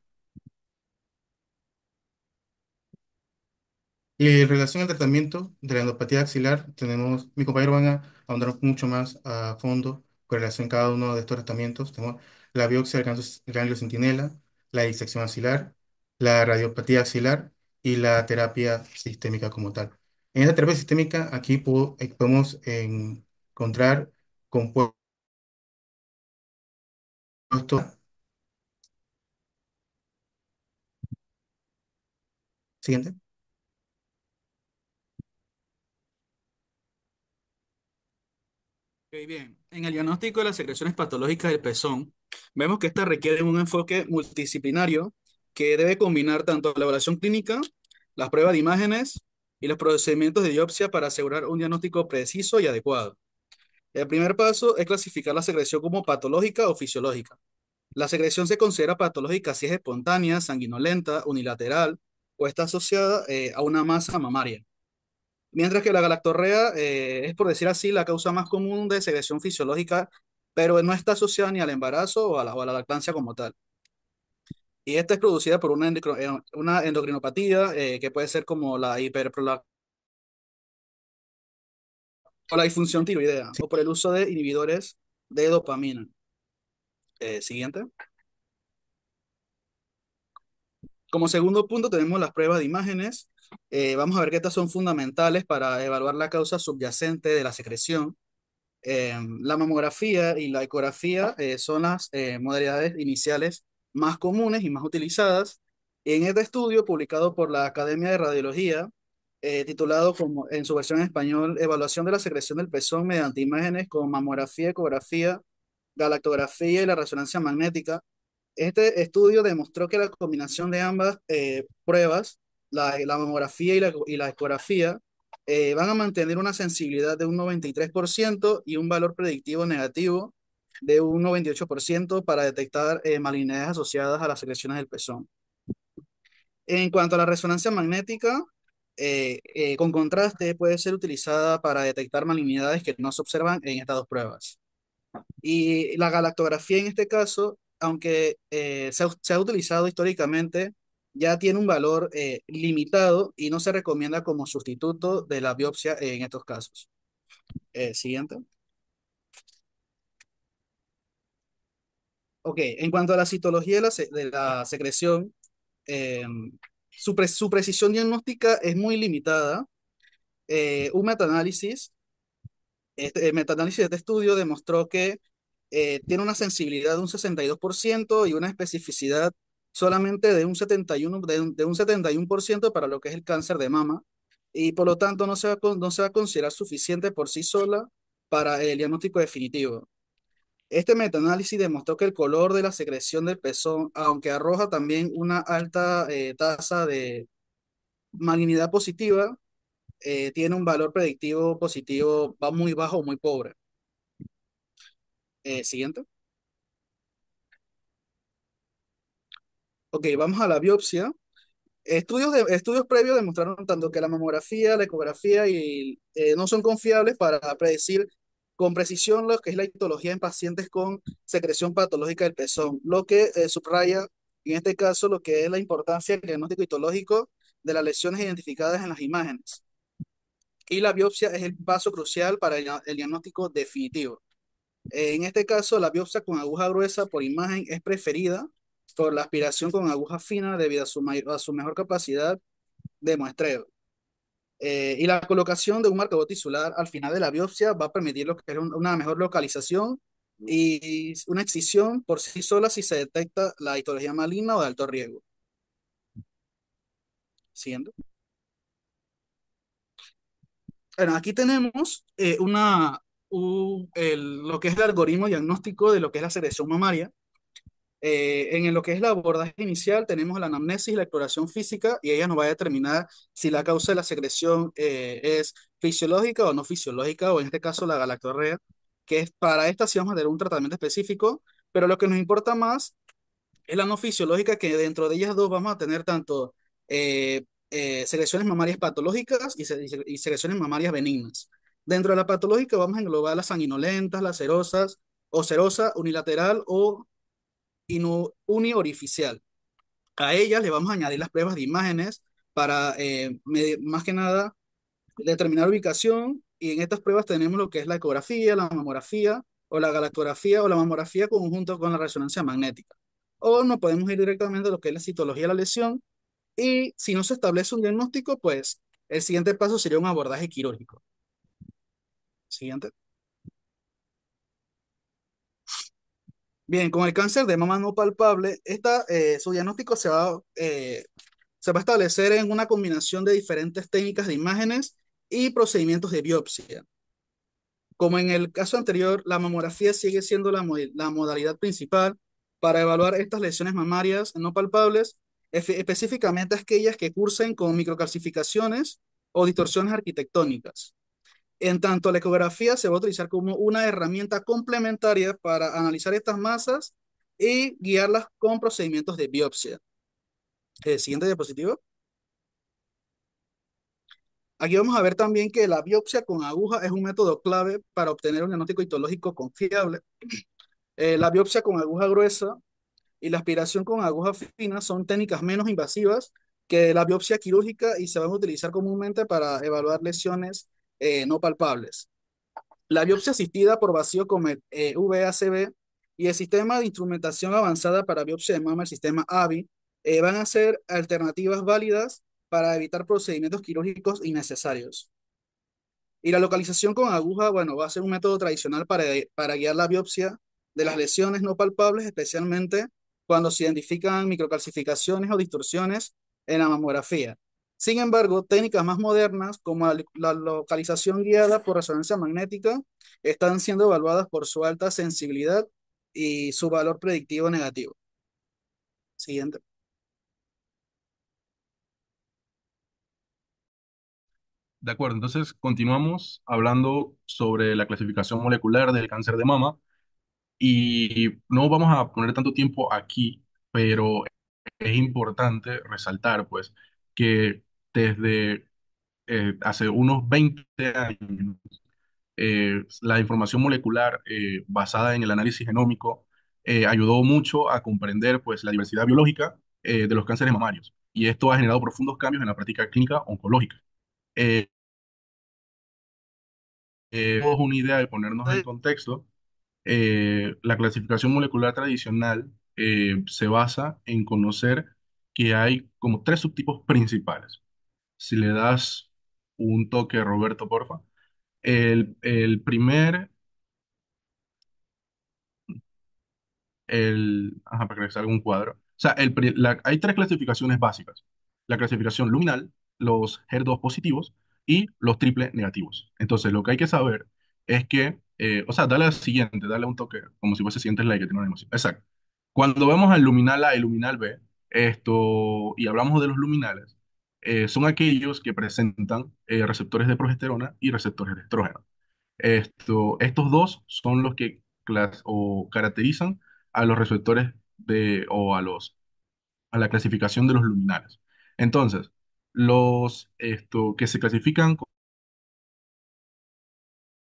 Y en relación al tratamiento de la endopatía axilar, tenemos, mi compañero van a ahondar mucho más a fondo con relación a cada uno de estos tratamientos. Tenemos la biopsia del ganglio centinela, la disección axilar, la radiopatía axilar y la terapia sistémica como tal. En esta terapia sistémica, aquí podemos encontrar compuestos. Siguiente. Ok, bien. En el diagnóstico de las secreciones patológicas del pezón, vemos que esta requiere un enfoque multidisciplinario que debe combinar tanto la evaluación clínica, las pruebas de imágenes y los procedimientos de biopsia para asegurar un diagnóstico preciso y adecuado. El primer paso es clasificar la secreción como patológica o fisiológica. La secreción se considera patológica si es espontánea, sanguinolenta, unilateral o está asociada a una masa mamaria. Mientras que la galactorrea es, por decir así, la causa más común de secreción fisiológica, pero no está asociada ni al embarazo o a la lactancia como tal. Y esta es producida por una endocrinopatía que puede ser como la o la disfunción tiroidea o por el uso de inhibidores de dopamina. Siguiente. Como segundo punto tenemos las pruebas de imágenes. Vamos a ver que estas son fundamentales para evaluar la causa subyacente de la secreción. La mamografía y la ecografía son las modalidades iniciales más comunes y más utilizadas. En este estudio publicado por la Academia de Radiología, titulado como, en su versión en español, Evaluación de la secreción del pezón mediante imágenes con mamografía, ecografía, galactografía y la resonancia magnética, este estudio demostró que la combinación de ambas pruebas, la mamografía y la ecografía, van a mantener una sensibilidad de un 93% y un valor predictivo negativo de un 98% para detectar malignidades asociadas a las secreciones del pezón. En cuanto a la resonancia magnética, con contraste puede ser utilizada para detectar malignidades que no se observan en estas dos pruebas. Y la galactografía en este caso, aunque se ha utilizado históricamente, ya tiene un valor limitado y no se recomienda como sustituto de la biopsia en estos casos. Siguiente. Ok, en cuanto a la citología de la secreción, eh, su precisión diagnóstica es muy limitada. Un metaanálisis el metaanálisis de este estudio demostró que tiene una sensibilidad de un 62% y una especificidad solamente de un 71, de un 71% para lo que es el cáncer de mama, y por lo tanto no se va a considerar suficiente por sí sola para el diagnóstico definitivo. Este metaanálisis demostró que el color de la secreción del pezón, aunque arroja también una alta tasa de malignidad positiva, tiene un valor predictivo positivo va muy bajo o muy pobre. Siguiente. Ok, vamos a la biopsia. Estudios previos demostraron tanto que la mamografía, la ecografía no son confiables para predecir con precisión lo que es la histología en pacientes con secreción patológica del pezón, lo que subraya en este caso lo que es la importancia del diagnóstico histológico de las lesiones identificadas en las imágenes. Y la biopsia es el paso crucial para el diagnóstico definitivo. En este caso, la biopsia con aguja gruesa por imagen es preferida por la aspiración con aguja fina debido a su mejor capacidad de muestreo. Y la colocación de un marcador tisular al final de la biopsia va a permitir lo que es una mejor localización y una excisión por sí sola si se detecta la histología maligna o de alto riesgo. Siguiendo. Bueno, aquí tenemos lo que es el algoritmo diagnóstico de lo que es la secreción mamaria. En lo que es la abordaje inicial tenemos la anamnesis y la exploración física y ella nos va a determinar si la causa de la secreción es fisiológica o no fisiológica, o en este caso la galactorrea, que es para esta sí vamos a tener un tratamiento específico, pero lo que nos importa más es la no fisiológica, que dentro de ellas dos vamos a tener tanto secreciones mamarias patológicas y secreciones mamarias benignas. Dentro de la patológica vamos a englobar las sanguinolentas, las serosas, o serosa unilateral o uniorificial. A ellas le vamos a añadir las pruebas de imágenes para, más que nada, determinar ubicación. Y en estas pruebas tenemos lo que es la ecografía, la mamografía, o la galactografía, o la mamografía conjunto con la resonancia magnética. O no podemos ir directamente a lo que es la citología de la lesión. Y si no se establece un diagnóstico, pues el siguiente paso sería un abordaje quirúrgico. Siguiente. Bien, con el cáncer de mama no palpable, su diagnóstico se va a establecer en una combinación de diferentes técnicas de imágenes y procedimientos de biopsia. Como en el caso anterior, la mamografía sigue siendo la modalidad principal para evaluar estas lesiones mamarias no palpables, específicamente aquellas que cursen con microcalcificaciones o distorsiones arquitectónicas. En tanto, la ecografía se va a utilizar como una herramienta complementaria para analizar estas masas y guiarlas con procedimientos de biopsia. Siguiente diapositiva. Aquí vamos a ver también que la biopsia con aguja es un método clave para obtener un diagnóstico histológico confiable. La biopsia con aguja gruesa y la aspiración con aguja fina son técnicas menos invasivas que la biopsia quirúrgica y se van a utilizar comúnmente para evaluar lesiones no palpables. La biopsia asistida por vacío como el VACB y el sistema de instrumentación avanzada para biopsia de mama, el sistema AVI, van a ser alternativas válidas para evitar procedimientos quirúrgicos innecesarios. Y la localización con aguja, bueno, va a ser un método tradicional para guiar la biopsia de las lesiones no palpables, especialmente cuando se identifican microcalcificaciones o distorsiones en la mamografía. Sin embargo, técnicas más modernas, como la localización guiada por resonancia magnética, están siendo evaluadas por su alta sensibilidad y su valor predictivo negativo. Siguiente. De acuerdo, entonces continuamos hablando sobre la clasificación molecular del cáncer de mama y no vamos a poner tanto tiempo aquí, pero es importante resaltar pues que desde hace unos 20 años la información molecular basada en el análisis genómico ayudó mucho a comprender pues la diversidad biológica de los cánceres mamarios y esto ha generado profundos cambios en la práctica clínica oncológica. Eh, Tenemos una idea de ponernos en contexto. La clasificación molecular tradicional se basa en conocer que hay como tres subtipos principales. Si le das un toque, Roberto, porfa. El primer, para que le salga un cuadro. O sea, hay tres clasificaciones básicas. La clasificación luminal, los HER2 positivos y los triple negativos. Entonces, lo que hay que saber es que, o sea, dale al siguiente, dale un toque, como si fuese siguiente slide que tiene una emoción. Exacto. Cuando vemos al luminal A y luminal B, y hablamos de los luminales, son aquellos que presentan receptores de progesterona y receptores de estrógeno. Estos dos son los que o caracterizan a los receptores a la clasificación de los luminales. Entonces, los que se clasifican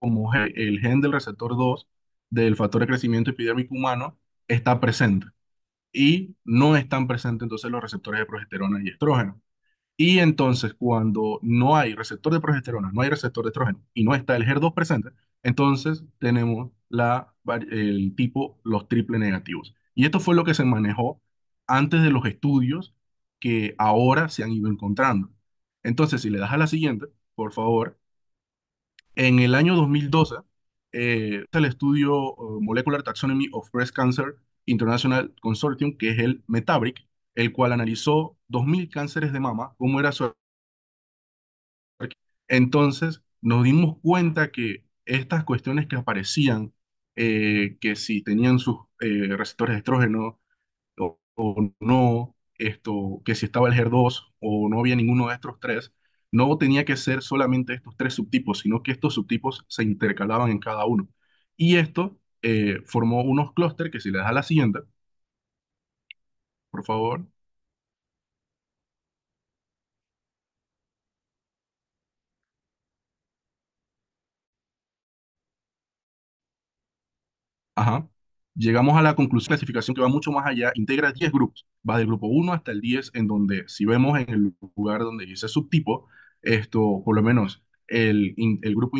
como el gen del receptor 2 del factor de crecimiento epidérmico humano está presente y no están presentes entonces los receptores de progesterona y estrógeno. Y entonces, cuando no hay receptor de progesterona, no hay receptor de estrógeno y no está el HER2 presente, entonces tenemos el tipo, los triple negativos. Y esto fue lo que se manejó antes de los estudios que ahora se han ido encontrando. Entonces, si le das a la siguiente, por favor, en el año 2012, el estudio Molecular Taxonomy of Breast Cancer International Consortium, que es el METABRIC, el cual analizó 2.000 cánceres de mama, cómo era su. Entonces nos dimos cuenta que estas cuestiones que aparecían, que si tenían sus receptores de estrógeno o no, que si estaba el HER2 o no había ninguno de estos tres, no tenía que ser solamente estos tres subtipos, sino que estos subtipos se intercalaban en cada uno. Y esto formó unos clústeres que si le das a la siguiente, por favor. Ajá. Llegamos a la conclusión de clasificación que va mucho más allá, integra 10 grupos, va del grupo 1 hasta el 10, en donde si vemos en el lugar donde dice subtipo, por lo menos el grupo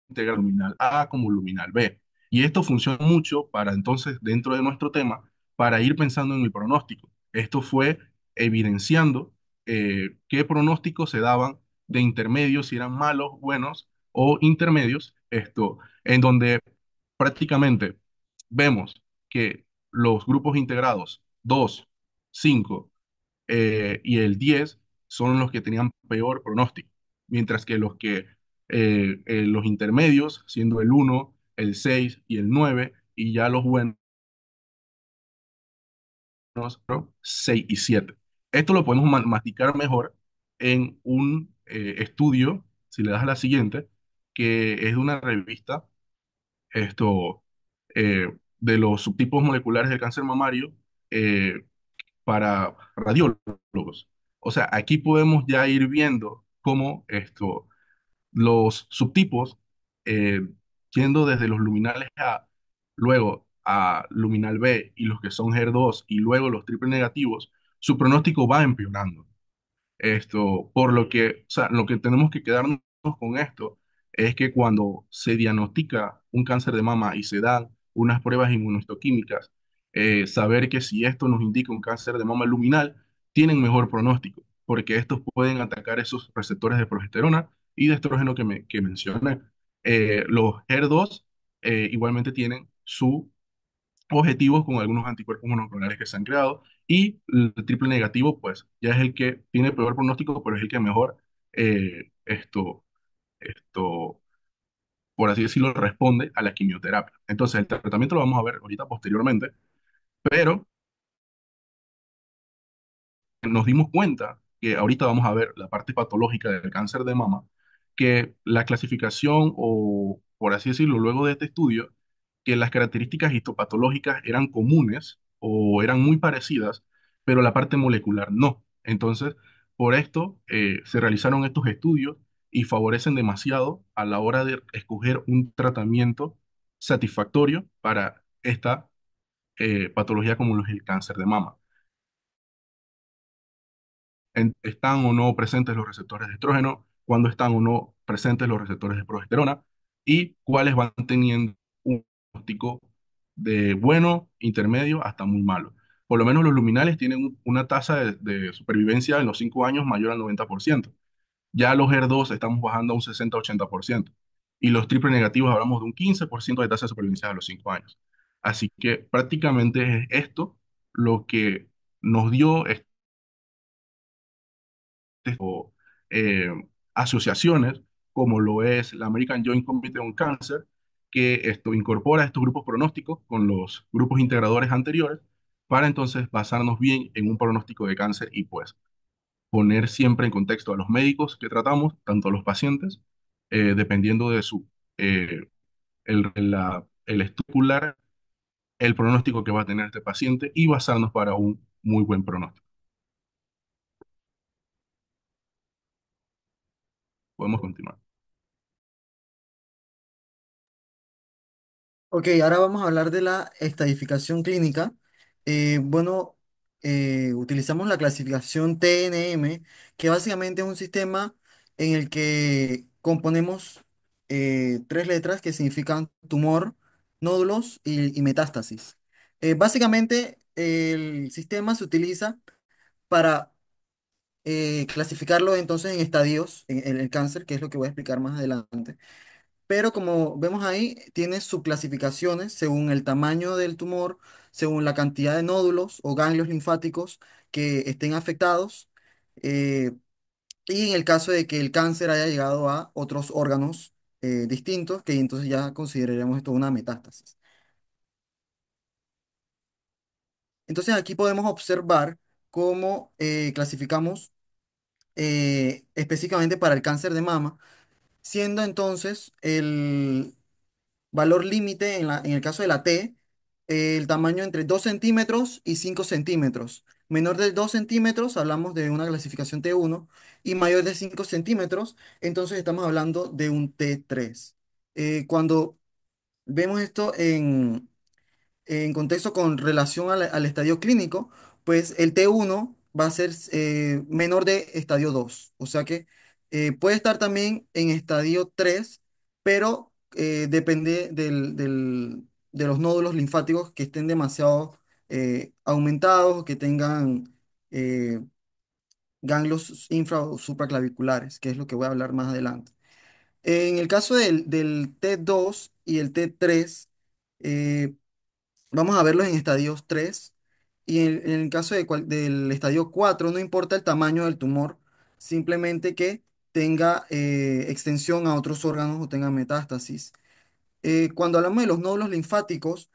integra luminal A como luminal B. Y esto funciona mucho para entonces, dentro de nuestro tema, para ir pensando en el pronóstico. Esto fue evidenciando qué pronósticos se daban de intermedios, si eran malos, buenos o intermedios, en donde prácticamente vemos que los grupos integrados 2, 5 y el 10 son los que tenían peor pronóstico, mientras que los intermedios, siendo el 1, el 6 y el 9 y ya los buenos, ¿no? 6 y 7. Esto lo podemos masticar mejor en un estudio, si le das a la siguiente, que es de una revista esto, de los subtipos moleculares del cáncer mamario, eh, para radiólogos. O sea, aquí podemos ya ir viendo cómo los subtipos, eh, yendo desde los luminales A, luego a luminal B y los que son HER2 y luego los triple negativos, su pronóstico va empeorando. Por lo que, o sea, lo que tenemos que quedarnos con esto es que cuando se diagnostica un cáncer de mama y se dan unas pruebas inmunohistoquímicas, saber que si esto nos indica un cáncer de mama luminal, tienen mejor pronóstico, porque estos pueden atacar esos receptores de progesterona y de estrógeno que mencioné. Los HER2 igualmente tienen su objetivos con algunos anticuerpos monoclonales que se han creado y el triple negativo pues ya es el que tiene peor pronóstico, pero es el que mejor eh, esto, esto, por así decirlo, responde a la quimioterapia. Entonces el tratamiento lo vamos a ver ahorita posteriormente, pero nos dimos cuenta que ahorita vamos a ver la parte patológica del cáncer de mama, que la clasificación o, por así decirlo, luego de este estudio, que las características histopatológicas eran comunes o eran muy parecidas, pero la parte molecular no. Entonces, por esto se realizaron estos estudios y favorecen demasiado a la hora de escoger un tratamiento satisfactorio para esta patología como lo es el cáncer de mama. Están o no presentes los receptores de estrógeno, cuándo están o no presentes los receptores de progesterona y cuáles van teniendo un diagnóstico de bueno, intermedio hasta muy malo. Por lo menos los luminales tienen una tasa de supervivencia en los 5 años mayor al 90%. Ya los HER2 estamos bajando a un 60-80%. Y los triple negativos hablamos de un 15% de tasa de supervivencia a los 5 años. Así que prácticamente es esto lo que nos dio o eh, asociaciones, como lo es la American Joint Committee on Cancer, que esto incorpora estos grupos pronósticos con los grupos integradores anteriores para entonces basarnos bien en un pronóstico de cáncer y pues poner siempre en contexto a los médicos que tratamos, tanto a los pacientes, dependiendo de el estudiar el pronóstico que va a tener este paciente y basarnos para un muy buen pronóstico. Podemos continuar. Ok, ahora vamos a hablar de la estadificación clínica. Bueno, utilizamos la clasificación TNM, que básicamente es un sistema en el que componemos tres letras que significan tumor, nódulos y metástasis. Básicamente, el sistema se utiliza para clasificarlo entonces en estadios, en el cáncer, que es lo que voy a explicar más adelante. Pero como vemos ahí, tiene subclasificaciones según el tamaño del tumor, según la cantidad de nódulos o ganglios linfáticos que estén afectados, eh, y en el caso de que el cáncer haya llegado a otros órganos distintos, que entonces ya consideraremos esto una metástasis. Entonces aquí podemos observar cómo clasificamos específicamente para el cáncer de mama, siendo entonces el valor límite en el caso de la T, el tamaño entre 2 centímetros y 5 centímetros. Menor de 2 centímetros, hablamos de una clasificación T1, y mayor de 5 centímetros, entonces estamos hablando de un T3. Cuando vemos esto en contexto con relación al estadio clínico, pues el T1 va a ser menor de estadio 2. O sea que puede estar también en estadio 3, pero depende de los nódulos linfáticos que estén demasiado aumentados, que tengan eh, ganglios infra o supraclaviculares, que es lo que voy a hablar más adelante. En el caso del T2 y el T3, vamos a verlos en estadios 3 y en el caso del estadio 4 no importa el tamaño del tumor, simplemente que tenga extensión a otros órganos o tenga metástasis. Cuando hablamos de los nódulos linfáticos,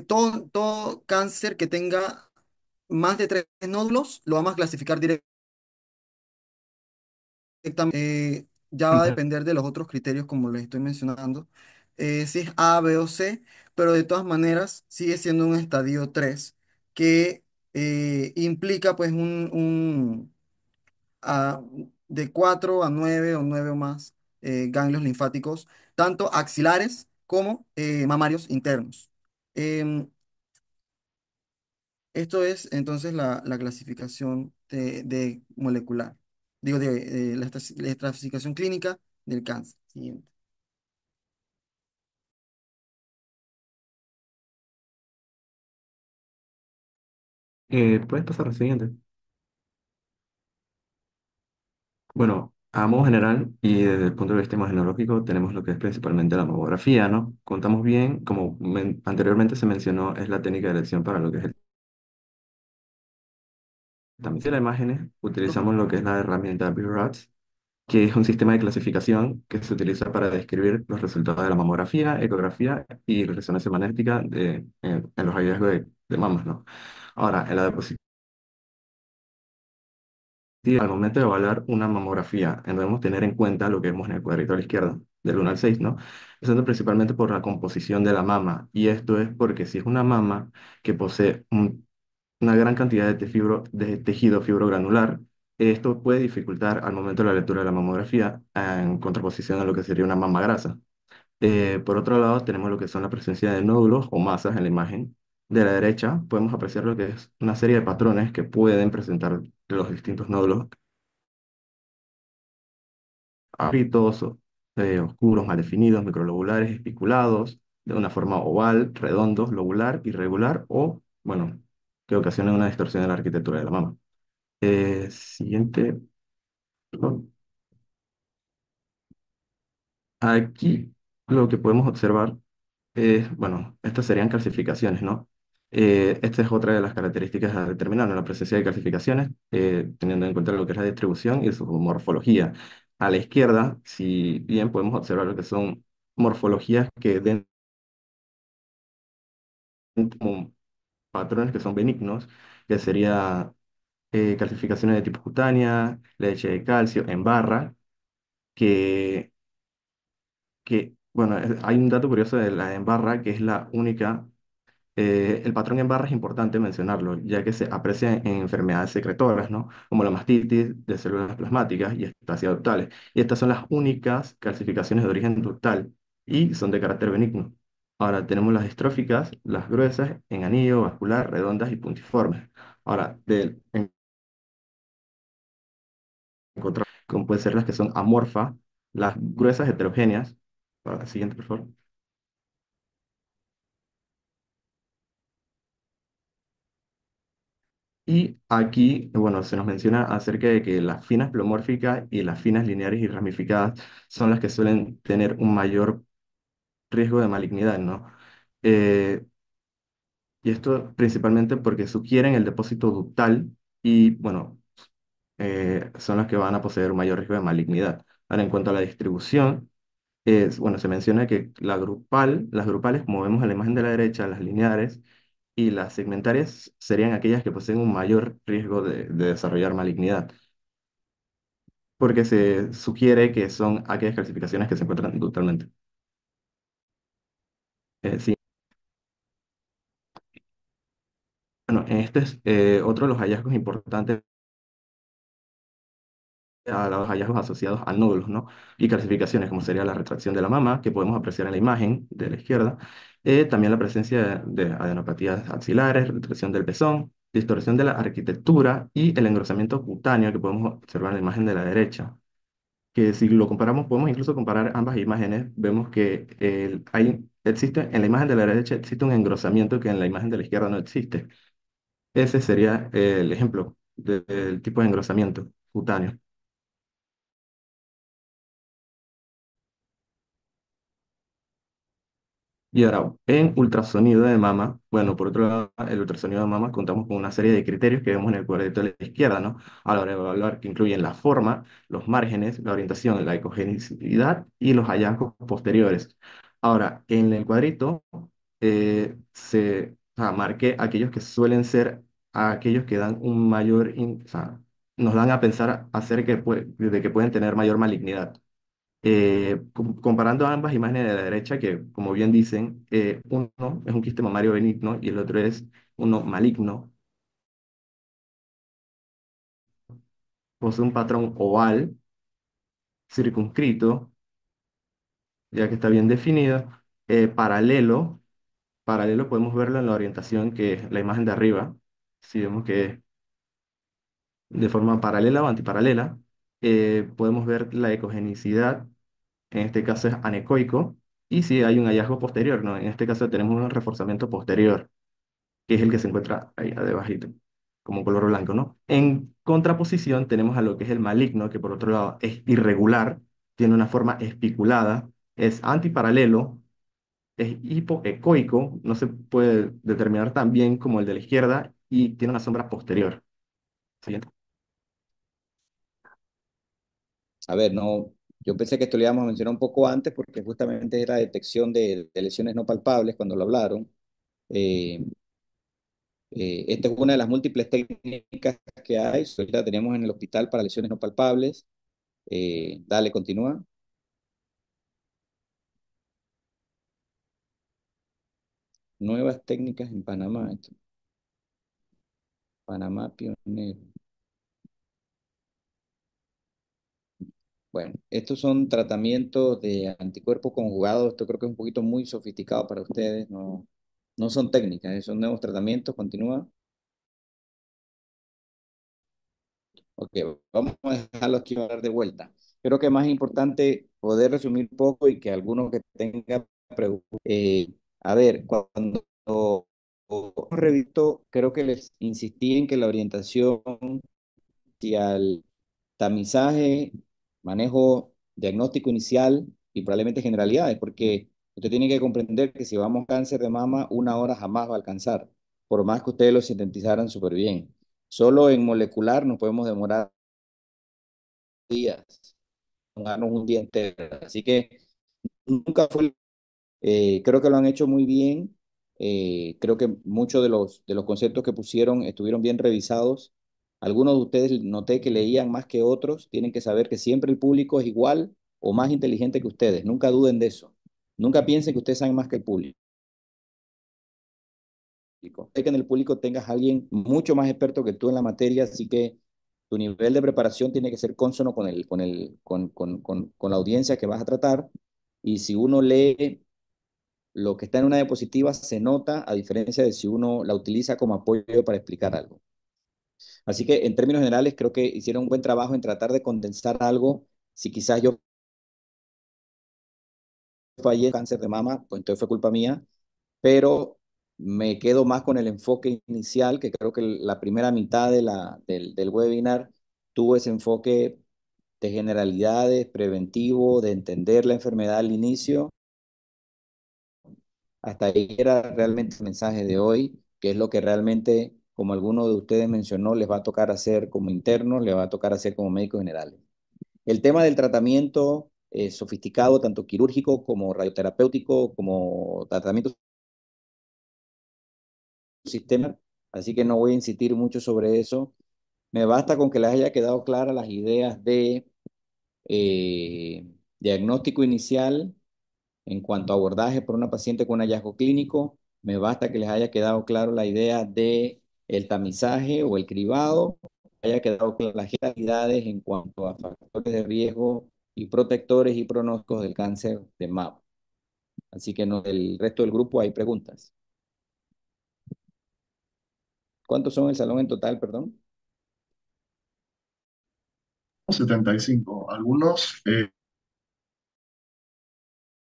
todo cáncer que tenga más de 3 nódulos lo vamos a clasificar ya va a depender de los otros criterios como les estoy mencionando, si es A, B o C, pero de todas maneras sigue siendo un estadio 3 que implica pues a- de 4 a 9 o 9 o más ganglios linfáticos, tanto axilares como mamarios internos. Em, Esto es entonces la clasificación de molecular, digo, de la clasificación clínica del cáncer. Siguiente. ¿Puedes pasar al siguiente? Bueno, a modo general y desde el punto de vista imagenológico tenemos lo que es principalmente la mamografía, ¿no? Contamos bien, como anteriormente se mencionó, es la técnica de elección para lo que es el tamiz de las imágenes. Ajá. Utilizamos lo que es la herramienta BRATS, que es un sistema de clasificación que se utiliza para describir los resultados de la mamografía, ecografía y resonancia magnética en los hallazgos de mamas, ¿no? Ahora, en la diapositiva, al momento de evaluar una mamografía, debemos tener en cuenta lo que vemos en el cuadrito a la izquierda, del 1 al 6, ¿no? Empezando principalmente por la composición de la mama. Y esto es porque si es una mama que posee una gran cantidad de tejido fibrogranular, esto puede dificultar al momento de la lectura de la mamografía en contraposición a lo que sería una mama grasa. Por otro lado, tenemos lo que son la presencia de nódulos o masas en la imagen. De la derecha podemos apreciar lo que es una serie de patrones que pueden presentar los distintos nódulos abritos, oscuros, mal definidos, microlobulares, espiculados, de una forma oval, redondos, lobular, irregular o, bueno, que ocasionan una distorsión en la arquitectura de la mama. Siguiente. ¿No? Aquí lo que podemos observar es, bueno, estas serían calcificaciones, ¿no? Esta es otra de las características a determinar, ¿no? La presencia de calcificaciones, teniendo en cuenta lo que es la distribución y su morfología. A la izquierda, si bien podemos observar lo que son morfologías que den como patrones que son benignos, que sería calcificaciones de tipo cutánea, leche de calcio en barra, que bueno, hay un dato curioso de la en barra, que es la única, el patrón en barra es importante mencionarlo, ya que se aprecia en enfermedades secretoras, ¿no? Como la mastitis de células plasmáticas y estasia ductales. Y estas son las únicas calcificaciones de origen ductal y son de carácter benigno. Ahora tenemos las distróficas, las gruesas, en anillo, vascular, redondas y puntiformes. Ahora, como pueden ser las que son amorfas, las gruesas heterogéneas. Para la siguiente, por favor. Y aquí, bueno, se nos menciona acerca de que las finas pleomórficas y las finas lineares y ramificadas son las que suelen tener un mayor riesgo de malignidad, ¿no? Eh, y esto principalmente porque sugieren el depósito ductal y, bueno, son las que van a poseer un mayor riesgo de malignidad. Ahora, en cuanto a la distribución, bueno, se menciona que las grupales, como vemos en la imagen de la derecha, las lineares y las segmentarias serían aquellas que poseen un mayor riesgo de desarrollar malignidad, porque se sugiere que son aquellas calcificaciones que se encuentran ductalmente. Sí. Bueno, este es otro de los hallazgos importantes a los hallazgos asociados a nódulos, ¿no? Y calcificaciones, como sería la retracción de la mama, que podemos apreciar en la imagen de la izquierda. También la presencia de adenopatías axilares, retracción del pezón, distorsión de la arquitectura y el engrosamiento cutáneo que podemos observar en la imagen de la derecha. Que si lo comparamos, podemos incluso comparar ambas imágenes, vemos que existe, en la imagen de la derecha existe un engrosamiento que en la imagen de la izquierda no existe. Ese sería el ejemplo del tipo de engrosamiento cutáneo. Y ahora, en ultrasonido de mama, bueno, por otro lado, el ultrasonido de mama contamos con una serie de criterios que vemos en el cuadrito de la izquierda, ¿no? A la hora de evaluar, que incluyen la forma, los márgenes, la orientación, la ecogenicidad y los hallazgos posteriores. Ahora, en el cuadrito o sea, marqué aquellos que suelen ser aquellos que dan un mayor, o sea, nos dan a pensar acerca de que pueden tener mayor malignidad. Comparando ambas imágenes de la derecha, que como bien dicen, uno es un quiste mamario benigno y el otro es uno maligno, posee un patrón oval, circunscrito, ya que está bien definido, paralelo, paralelo podemos verlo en la orientación que es la imagen de arriba, si vemos que es de forma paralela o antiparalela, podemos ver la ecogenicidad, en este caso es anecoico, y si hay un hallazgo posterior, ¿no? En este caso tenemos un reforzamiento posterior, que es el que se encuentra ahí abajito, como color blanco, ¿no? En contraposición tenemos a lo que es el maligno, que por otro lado es irregular, tiene una forma espiculada, es antiparalelo, es hipoecoico, no se puede determinar tan bien como el de la izquierda, y tiene una sombra posterior. Siguiente. A ver, no, yo pensé que esto lo íbamos a mencionar un poco antes porque justamente era detección de lesiones no palpables cuando lo hablaron. Eh, Esta es una de las múltiples técnicas que hay. Ahorita tenemos en el hospital para lesiones no palpables. Dale, continúa. Nuevas técnicas en Panamá. Panamá pionero. Bueno, estos son tratamientos de anticuerpos conjugados. Esto creo que es un poquito muy sofisticado para ustedes. No, no son técnicas, son nuevos tratamientos. Continúa. Ok, vamos a dejarlo aquí hablar de vuelta. Creo que es más importante poder resumir un poco y que algunos que tengan preguntas. A ver, cuando revisto, creo que les insistí en que la orientación hacia el tamizaje, manejo diagnóstico inicial y probablemente generalidades, porque usted tiene que comprender que si vamos a cáncer de mama, una hora jamás va a alcanzar, por más que ustedes lo sintetizaran súper bien. Solo en molecular nos podemos demorar días, tomarnos un día entero. Así que nunca fue, creo que lo han hecho muy bien. Creo que muchos de los conceptos que pusieron estuvieron bien revisados. Algunos de ustedes noté que leían más que otros. Tienen que saber que siempre el público es igual o más inteligente que ustedes. Nunca duden de eso. Nunca piensen que ustedes saben más que el público. Sé que en el público tengas a alguien mucho más experto que tú en la materia, así que tu nivel de preparación tiene que ser cónsono con la audiencia que vas a tratar. Y si uno lee lo que está en una diapositiva se nota, a diferencia de si uno la utiliza como apoyo para explicar algo. Así que en términos generales creo que hicieron un buen trabajo en tratar de condensar algo. Si quizás yo fallé en cáncer de mama, pues entonces fue culpa mía, pero me quedo más con el enfoque inicial, que creo que la primera mitad del webinar tuvo ese enfoque de generalidades, preventivo, de entender la enfermedad al inicio. Hasta ahí era realmente el mensaje de hoy, que es lo que realmente, como alguno de ustedes mencionó, les va a tocar hacer como internos, les va a tocar hacer como médicos generales. El tema del tratamiento sofisticado, tanto quirúrgico como radioterapéutico, como tratamiento sistema, así que no voy a insistir mucho sobre eso. Me basta con que les haya quedado claras las ideas de eh, diagnóstico inicial en cuanto a abordaje por una paciente con un hallazgo clínico. Me basta que les haya quedado claro la idea de el tamizaje o el cribado, haya quedado claras las generalidades en cuanto a factores de riesgo y protectores y pronósticos del cáncer de mama. Así que no, del resto del grupo hay preguntas. ¿Cuántos son el salón en total, perdón? 75. Algunos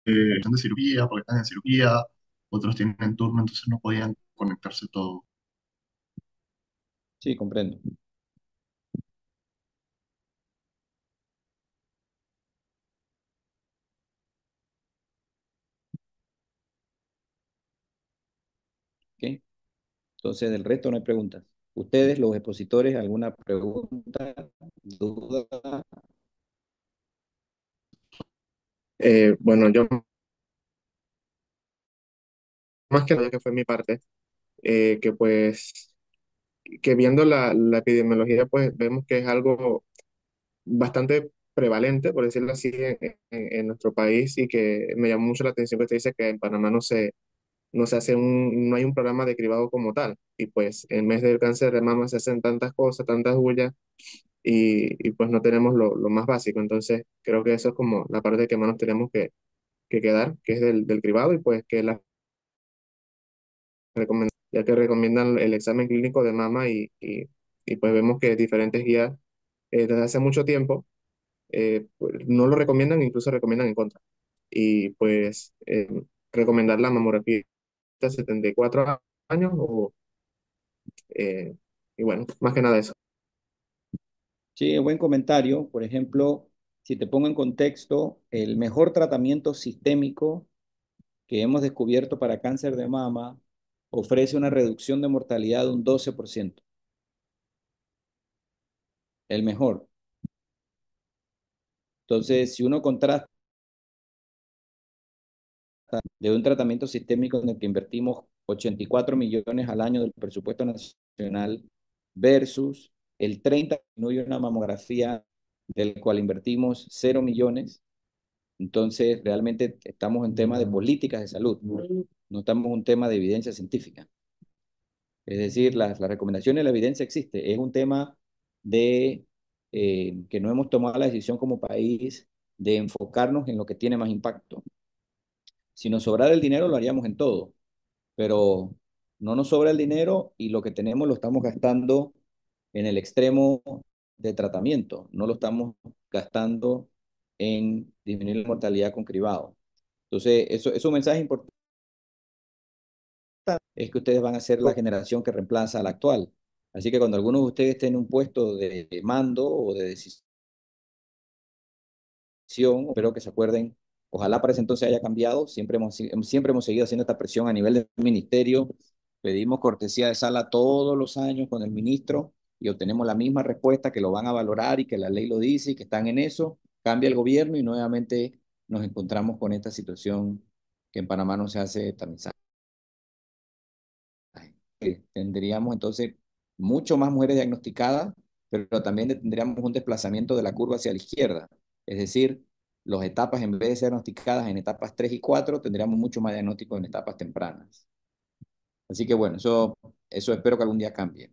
están de cirugía porque están en cirugía, otros tienen turno, entonces no podían conectarse todos. Sí, comprendo. ¿Ok? Entonces, del resto no hay preguntas. Ustedes, los expositores, ¿alguna pregunta, duda? Bueno, yo más que nada que fue mi parte, que pues, que viendo la epidemiología, pues vemos que es algo bastante prevalente, por decirlo así, en nuestro país y que me llamó mucho la atención que usted dice que en Panamá no se hace no hay un programa de cribado como tal. Y pues en mes del cáncer de mama se hacen tantas cosas, tantas bullas y pues no tenemos lo más básico. Entonces creo que eso es como la parte que más nos tenemos que quedar, que es del cribado y pues que la ya que recomiendan el examen clínico de mama y pues vemos que diferentes guías desde hace mucho tiempo pues, no lo recomiendan, incluso recomiendan en contra. Y pues recomendar la mamografía de 74 años eh, y bueno, más que nada eso. Sí, buen comentario. Por ejemplo, si te pongo en contexto, el mejor tratamiento sistémico que hemos descubierto para cáncer de mama ofrece una reducción de mortalidad de un 12%. El mejor. Entonces, si uno contrasta de un tratamiento sistémico en el que invertimos 84 millones al año del presupuesto nacional versus el 30 de una mamografía del cual invertimos 0 millones, entonces realmente estamos en temas de políticas de salud, no estamos en un tema de evidencia científica. Es decir, las recomendaciones, la evidencia existe, es un tema de que no hemos tomado la decisión como país de enfocarnos en lo que tiene más impacto. Si nos sobrara el dinero, lo haríamos en todo, pero no nos sobra el dinero y lo que tenemos lo estamos gastando en el extremo de tratamiento, no lo estamos gastando en disminuir la mortalidad con cribado. Entonces, eso es un mensaje importante, es que ustedes van a ser la generación que reemplaza a la actual. Así que cuando algunos de ustedes estén en un puesto de mando o de decisión, espero que se acuerden, ojalá para ese entonces haya cambiado, siempre hemos seguido haciendo esta presión a nivel del ministerio, pedimos cortesía de sala todos los años con el ministro y obtenemos la misma respuesta que lo van a valorar y que la ley lo dice y que están en eso, cambia el gobierno y nuevamente nos encontramos con esta situación que en Panamá no se hace tamizaje. Tendríamos entonces mucho más mujeres diagnosticadas, pero también tendríamos un desplazamiento de la curva hacia la izquierda. Es decir, las etapas, en vez de ser diagnosticadas en etapas 3 y 4, tendríamos mucho más diagnóstico en etapas tempranas. Así que bueno, eso espero que algún día cambie.